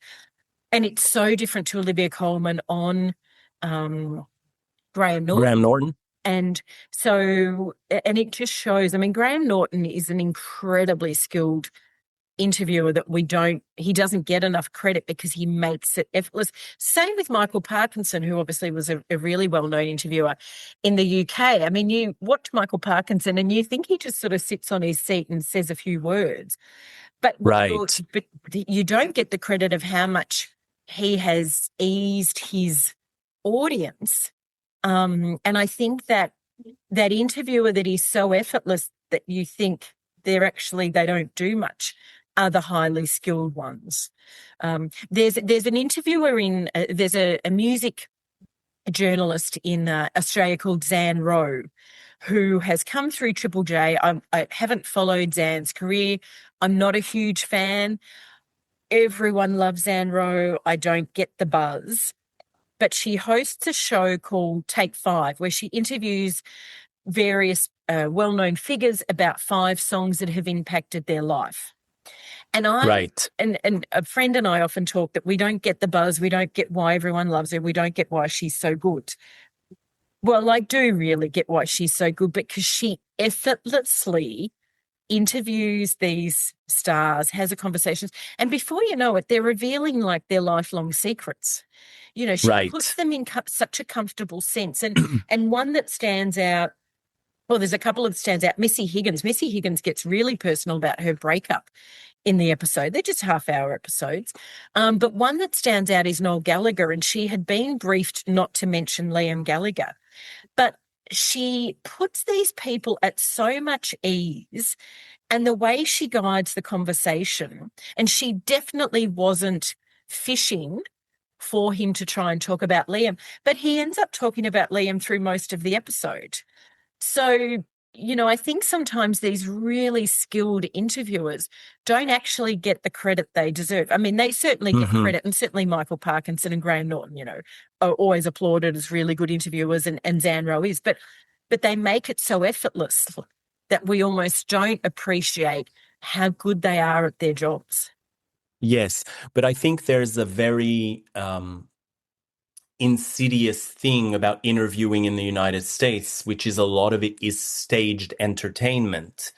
And it's so different to Olivia Colman on Graham Norton. And so, and it just shows, I mean, Graham Norton is an incredibly skilled interviewer that he doesn't get enough credit because he makes it effortless. Same with Michael Parkinson, who obviously was a really well-known interviewer in the UK. I mean, you watch Michael Parkinson and you think he just sort of sits on his seat and says a few words, but you don't get the credit of how much he has eased his audience. And I think that interviewer that is so effortless that you think they don't do much are the highly skilled ones. There's an interviewer there's a music journalist in Australia called Zan Rowe, who has come through Triple J. I haven't followed Zan's career. I'm not a huge fan. Everyone loves Zan Rowe. I don't get the buzz. But she hosts a show called Take 5, where she interviews various well-known figures about 5 songs that have impacted their life. And and a friend and I often talk that we don't get the buzz, we don't get why everyone loves her, we don't get why she's so good. Well, I do really get why she's so good, because she effortlessly interviews these stars, has a conversation, and before you know it, they're revealing like their lifelong secrets. You know, she puts them in such a comfortable sense. And one that stands out, well, there's a couple that stands out. Missy Higgins. Missy Higgins gets really personal about her breakup in the episode. They're just half-hour episodes. But one that stands out is Noel Gallagher, and she had been briefed not to mention Liam Gallagher. But she puts these people at so much ease, and the way she guides the conversation, and she definitely wasn't fishing for him to try and talk about Liam, but he ends up talking about Liam through most of the episode. So, you know, I think sometimes these really skilled interviewers don't actually get the credit they deserve. I mean, they certainly get credit, and certainly Michael Parkinson and Graham Norton, you know, are always applauded as really good interviewers, and Zan Rowe is, but they make it so effortless that we almost don't appreciate how good they are at their jobs. Yes, but I think there's a very insidious thing about interviewing in the United States, which is a lot of it is staged entertainment.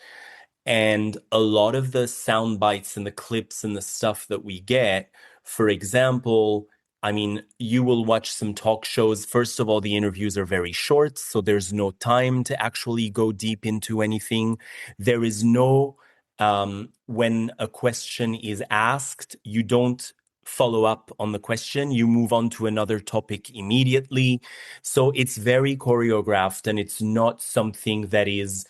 And a lot of the sound bites and the clips and the stuff that we get, for example, I mean, you will watch some talk shows. First of all, the interviews are very short, so there's no time to actually go deep into anything. There is no, when a question is asked, you don't follow up on the question, you move on to another topic immediately. So it's very choreographed, and it's not something that is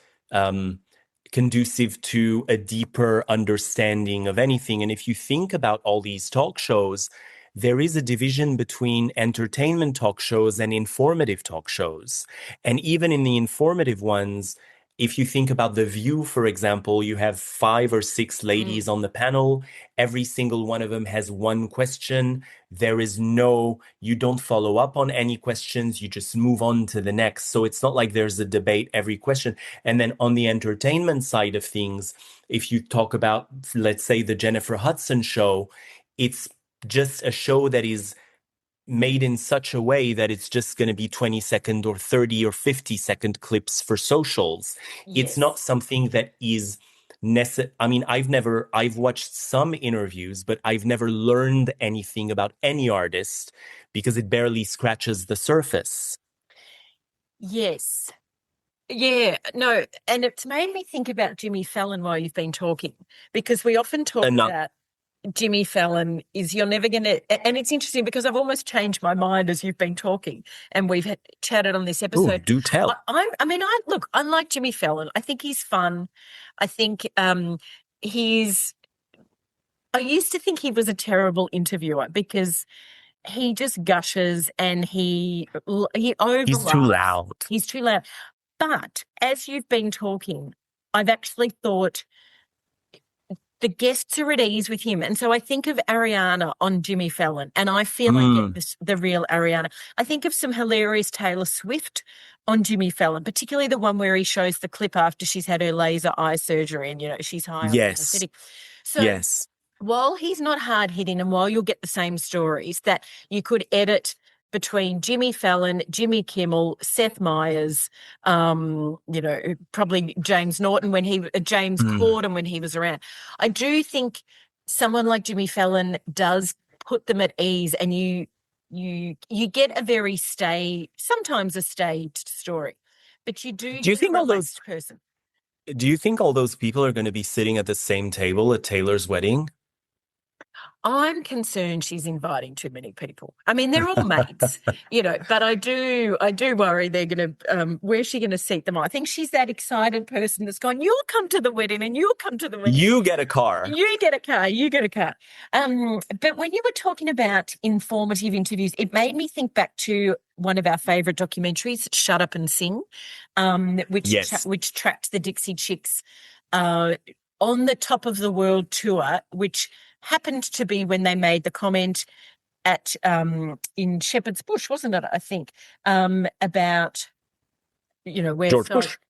conducive to a deeper understanding of anything. And if you think about all these talk shows, there is a division between entertainment talk shows and informative talk shows. And even in the informative ones, if you think about The View, for example, you have 5 or 6 ladies on the panel. Every single one of them has one question. You don't follow up on any questions. You just move on to the next. So it's not like there's a debate every question. And then on the entertainment side of things, if you talk about, let's say, the Jennifer Hudson show, it's just a show that is made in such a way that it's just going to be 20-second or 30 or 50-second clips for socials. Yes. It's not something that is necessary. I mean, I've watched some interviews, but I've never learned anything about any artist because it barely scratches the surface. Yes. Yeah, no, and it's made me think about Jimmy Fallon while you've been talking, because we often talk about Jimmy Fallon is you're never going to, and it's interesting because I've almost changed my mind as you've been talking and we've chatted on this episode. Ooh, do tell. I like Jimmy Fallon. I think he's fun. I think I used to think he was a terrible interviewer because he just gushes and he overlaps. He's too loud. He's too loud. But as you've been talking, I've actually thought the guests are at ease with him. And so I think of Ariana on Jimmy Fallon, and I feel I get the real Ariana. I think of some hilarious Taylor Swift on Jimmy Fallon, particularly the one where he shows the clip after she's had her laser eye surgery and, you know, she's high on anesthetic. So while he's not hard-hitting and while you'll get the same stories that you could edit between Jimmy Fallon, Jimmy Kimmel, Seth Meyers, probably James Norton James Corden when he was around. I do think someone like Jimmy Fallon does put them at ease, and you get sometimes a staged story, but you do you think a relaxed person. Do you think all those people are going to be sitting at the same table at Taylor's wedding? I'm concerned she's inviting too many people. I mean, they're all mates, but I do worry they're going to, where's she going to seat them all? I think she's that excited person that's gone, you'll come to the wedding and you'll come to the wedding. You get a car. You get a car. But when you were talking about informative interviews, it made me think back to one of our favorite documentaries, Shut Up and Sing, which tracked the Dixie Chicks on the Top of the World tour, which happened to be when they made the comment at in Shepherd's Bush, wasn't it? I think about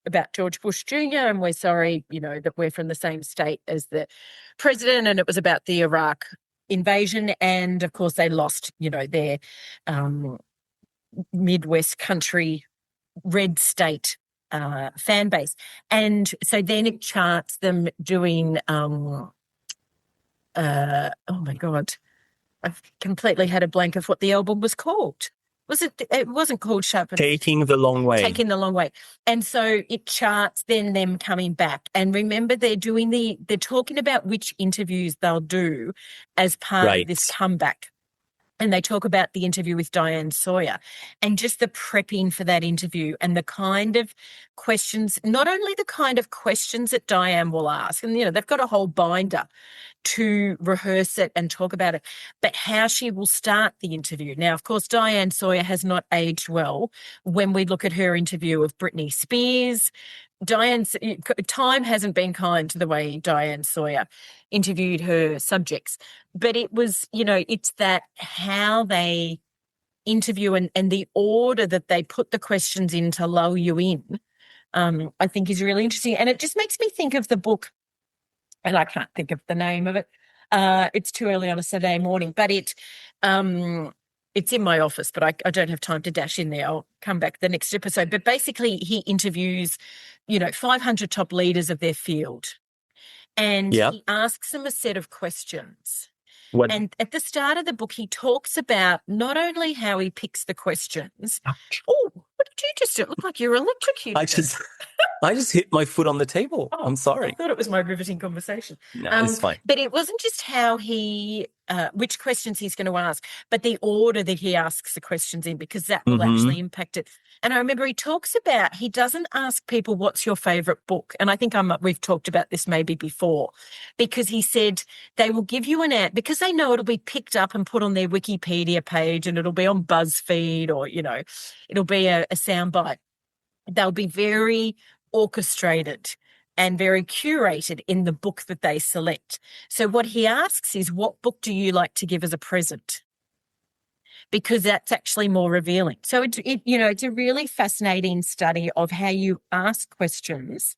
about George Bush Jr. and we're sorry, that we're from the same state as the president, and it was about the Iraq invasion, and of course they lost, their Midwest country red state fan base, and so then it charts them doing. Oh my God, I've completely had a blank of what the album was called. It wasn't called Sharp. Taking the Long Way. Taking the Long Way. And so it charts then them coming back. And remember, they're talking about which interviews they'll do as part of this comeback. And they talk about the interview with Diane Sawyer and just the prepping for that interview and the kind of questions, not only the kind of questions that Diane will ask, and, they've got a whole binder to rehearse it and talk about it, but how she will start the interview. Now, of course, Diane Sawyer has not aged well when we look at her interview of Britney Spears. Time hasn't been kind to the way Diane Sawyer interviewed her subjects, but it was, it's that how they interview and the order that they put the questions in to lull you in, I think is really interesting. And it just makes me think of the book, and I can't think of the name of it. It's too early on a Saturday morning, but it's in my office, but I don't have time to dash in there. I'll come back the next episode. But basically he interviews, 500 top leaders of their field. And he asks them a set of questions. And at the start of the book, he talks about not only how he picks the questions. Oh, what did you just do? It looked like you're electrocuted. I just hit my foot on the table. I'm sorry. I thought it was my riveting conversation. No, it's fine. But it wasn't just how which questions he's going to ask, but the order that he asks the questions in, because that will actually impact it. And I remember he talks about, he doesn't ask people, what's your favorite book? And I think we've talked about this maybe before, because he said they will give you an ad because they know it'll be picked up and put on their Wikipedia page and it'll be on BuzzFeed or, it'll be a soundbite. They'll be very orchestrated and very curated in the book that they select. So what he asks is, what book do you like to give as a present? Because that's actually more revealing. So it's a really fascinating study of how you ask questions,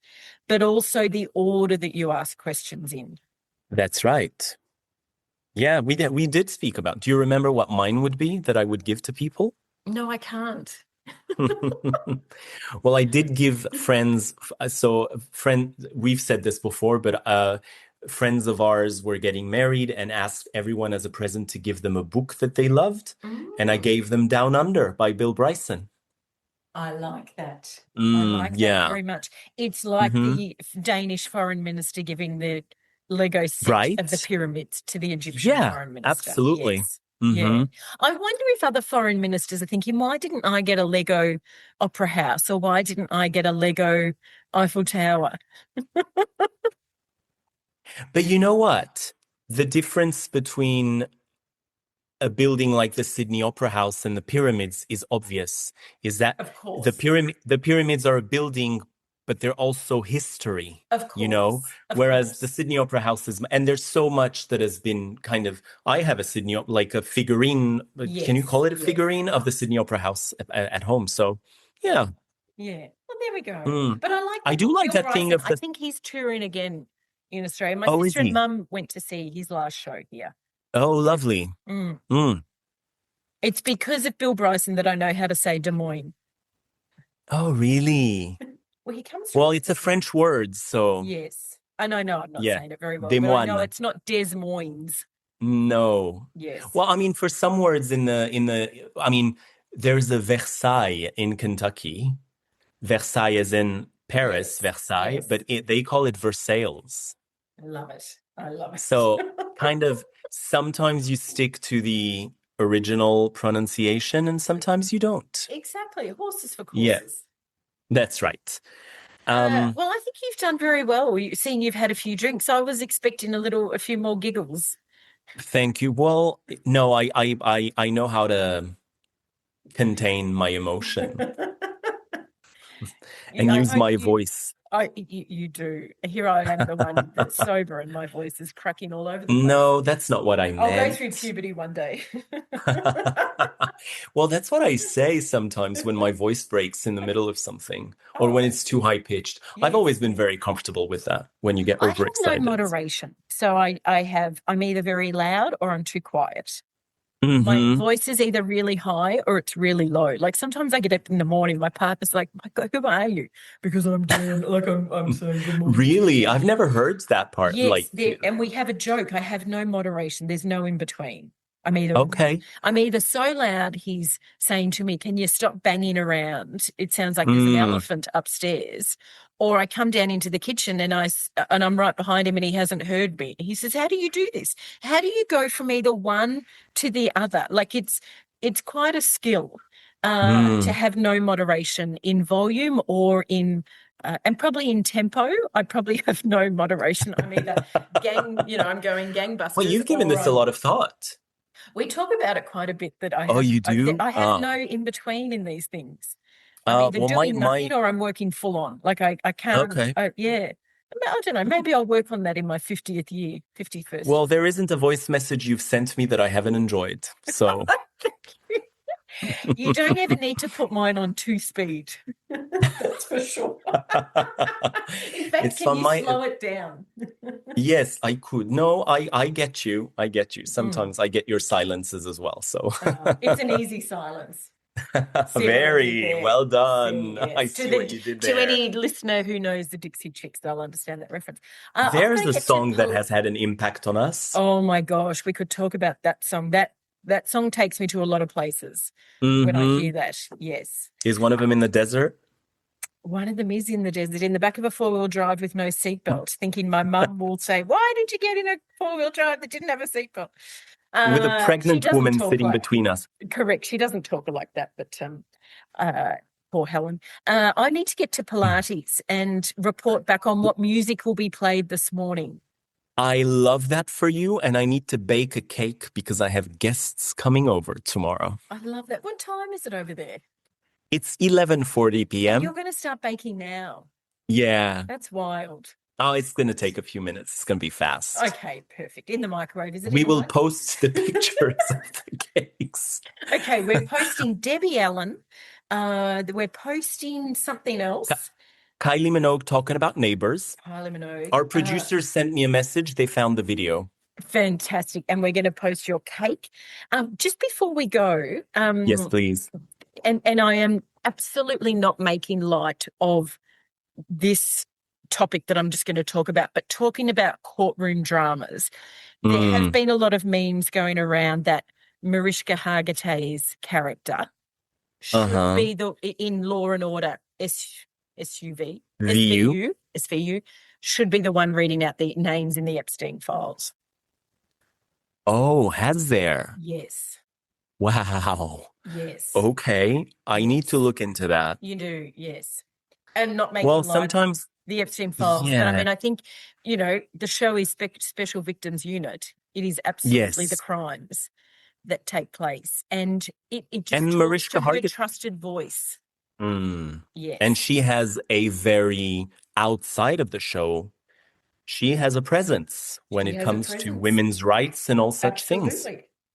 but also the order that you ask questions in. That's right. Yeah, we did speak about. Do you remember what mine would be that I would give to people? No, I can't. Well, I did give friends. We've said this before, but friends of ours were getting married and asked everyone as a present to give them a book that they loved. And I gave them Down Under by Bill Bryson. I like that. I like that very much. It's like the Danish foreign minister giving the Lego set of the pyramids to the Egyptian foreign minister. Absolutely. Yes. Yeah. I wonder if other foreign ministers are thinking, why didn't I get a Lego Opera House, or why didn't I get a Lego Eiffel Tower? But you know what? The difference between a building like the Sydney Opera House and the pyramids is obvious. Is that of course the pyramids are a building, but they're also history, of course, whereas the Sydney Opera House is, and there's so much that has been kind of, I have a Sydney, like a figurine, can you call it a figurine of the Sydney Opera House at home? So, yeah. Yeah. Well, there we go. But I do like that thing of I think he's touring again in Australia. My sister and mum went to see his last show here. Oh, lovely. It's because of Bill Bryson that I know how to say Des Moines. Oh, really? Well, he comes from... Well, it's a French word, so... Yes. And I know I'm not saying it very well, Des but I know Moines. it's not Des Moines. No. Yes. Well, I mean, for some words I mean, there's a Versailles in Kentucky. Versailles is in Paris, Versailles, but they call it Versailles. I love it. I love it. So kind of sometimes you stick to the original pronunciation and sometimes you don't. Exactly. Horses for courses. Yeah, that's right. Well, I think you've done very well. Seeing you've had a few drinks, I was expecting a few more giggles. Thank you. Well, no, I know how to contain my emotion and use my voice. You do. Here I am, the one that's sober, and my voice is cracking all over the place. No, that's not what I meant. I'll go through puberty one day. Well, that's what I say sometimes when my voice breaks in the middle of something or when it's too high pitched. Yes. I've always been very comfortable with that when you get overexcited. I have no moderation. So I'm either very loud or I'm too quiet. Mm-hmm. My voice is either really high or it's really low. Like sometimes I get up in the morning, my partner's like, my God, who are you? Because I'm doing I'm saying good morning. Really? I've never heard that part. Yes, and we have a joke. I have no moderation. There's no in between. I'm either so loud he's saying to me, can you stop banging around? It sounds like there's an elephant upstairs. Or I come down into the kitchen and I'm right behind him and he hasn't heard me. He says, how do you do this? How do you go from either one to the other? Like it's quite a skill to have no moderation in volume or in and probably in tempo. I probably have no moderation. I'm either I'm going gangbusters. Well, you've given this a lot of thought. We talk about it quite a bit that I have. Oh, you do? I have no in between in these things. I'm either doing nothing or I'm working full on. Like I can't. Okay. I don't know. Maybe I'll work on that in my 50th year, 51st. Well, there isn't a voice message you've sent me that I haven't enjoyed. So you don't ever need to put mine on 2-speed. That's for sure. In fact, can you slow it down? Yes, I could. No, I get you. I get you. Sometimes I get your silences as well. So it's an easy silence. Very well done. Yes. I see what you did there. To any listener who knows the Dixie Chicks, they'll understand that reference. There's a song that has had an impact on us. Oh my gosh, we could talk about that song. That song takes me to a lot of places when I hear that. Yes. Is one of them in the desert? One of them is in the desert, in the back of a 4-wheel drive with no seatbelt, thinking my mum will say, why did you get in a 4-wheel drive that didn't have a seatbelt? With a pregnant woman sitting between us. Correct. She doesn't talk like that, but poor Helen. I need to get to Pilates and report back on what music will be played this morning. I love that for you, and I need to bake a cake because I have guests coming over tomorrow. I love that. What time is it over there? It's 11:40 p.m. And you're going to start baking now? Yeah. That's wild. Oh, it's going to take a few minutes. It's going to be fast. Okay, perfect. In the microwave, is it? We will post the pictures of the cakes. Okay, we're posting Debbie Allen. We're posting something else. Kylie Minogue talking about Neighbors. Kylie Minogue. Our producers sent me a message. They found the video. Fantastic. And we're going to post your cake. Just before we go. Yes, please. And I am absolutely not making light of this topic that I'm just going to talk about, but talking about courtroom dramas. There have been a lot of memes going around that Mariska Hargitay's character should be in Law and Order SVU should be the one reading out the names in the Epstein files. Oh, has there? Yes. Wow. Yes. Okay. I need to look into that. You do, yes. And not making sometimes the Epstein files. Yeah. But I mean, I think, the show is Special Victims Unit. It is absolutely the crimes that take place. And it just talks to her trusted voice. Yes. And she has a very, outside of the show, she has a presence when it comes to women's rights and all such things.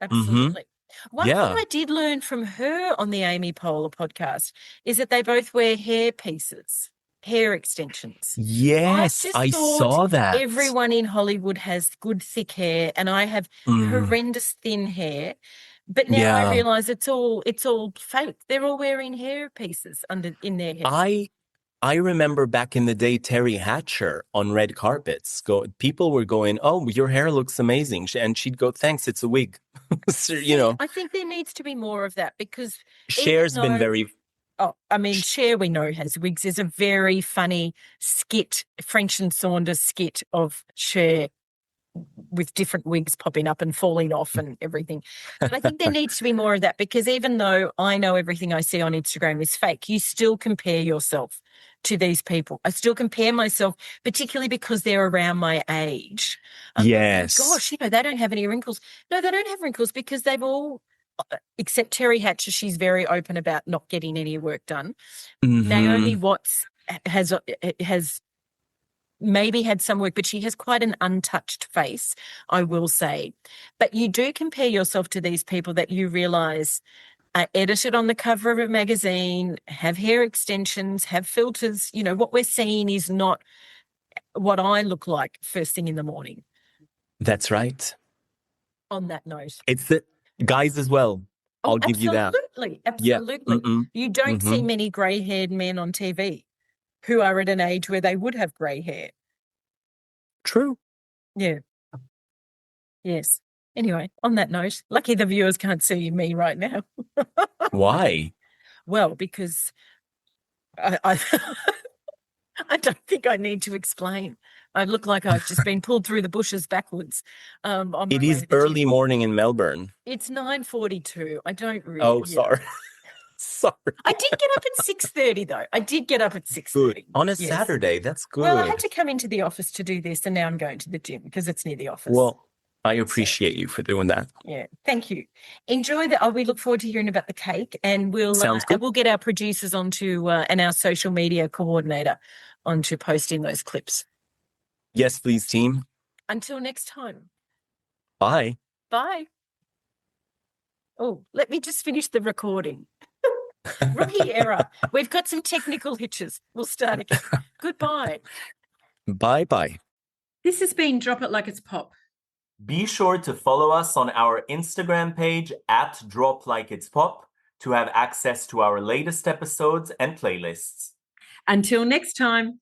Absolutely. One thing I did learn from her on the Amy Poehler podcast is that they both wear hair pieces, hair extensions. Yes, I saw that. Everyone in Hollywood has good thick hair, and I have horrendous thin hair. But now I realize it's all fake. They're all wearing hair pieces in their hair. I remember back in the day, Terry Hatcher on red carpets. People were going, "Oh, your hair looks amazing," and she'd go, "Thanks, it's a wig." So, I think there needs to be more of that, because Cher's been very. Oh, I mean, Cher, we know, has wigs. There's a very funny skit, French and Saunders skit of Cher with different wigs popping up and falling off and everything. But I think there needs to be more of that, because even though I know everything I see on Instagram is fake, you still compare yourself to these people. I still compare myself, particularly because they're around my age. Yes. Gosh, they don't have any wrinkles. No, they don't have wrinkles because they've all, except Terry Hatcher, she's very open about not getting any work done. Mm-hmm. Naomi Watts has maybe had some work, but she has quite an untouched face, I will say. But you do compare yourself to these people that you realize are edited on the cover of a magazine, have hair extensions, have filters. What we're seeing is not what I look like first thing in the morning. That's right. On that note. It's the guys as well. I'll give you that. Absolutely. Yeah. You don't see many grey-haired men on TV who are at an age where they would have grey hair. True. Yeah. Yes. Anyway, on that note, lucky the viewers can't see me right now. Why? Well, because I I don't think I need to explain. I look like I've just been pulled through the bushes backwards. It is early morning in Melbourne. It's 9:42. I don't really. Oh, sorry. Sorry. I did get up at 6:30 though. I did get up at 6:30. Good. On a Saturday. That's good. Well, I had to come into the office to do this, and now I'm going to the gym because it's near the office. Well, I appreciate you for doing that. Yeah, thank you. Enjoy that. We look forward to hearing about the cake, and we'll get our producers onto and our social media coordinator onto posting those clips. Yes, please, team. Until next time. Bye. Bye. Oh, let me just finish the recording. Rookie error. We've got some technical hitches. We'll start again. Goodbye. Bye-bye. This has been Drop It Like It's Pop. Be sure to follow us on our Instagram page at Drop Like It's Pop to have access to our latest episodes and playlists. Until next time.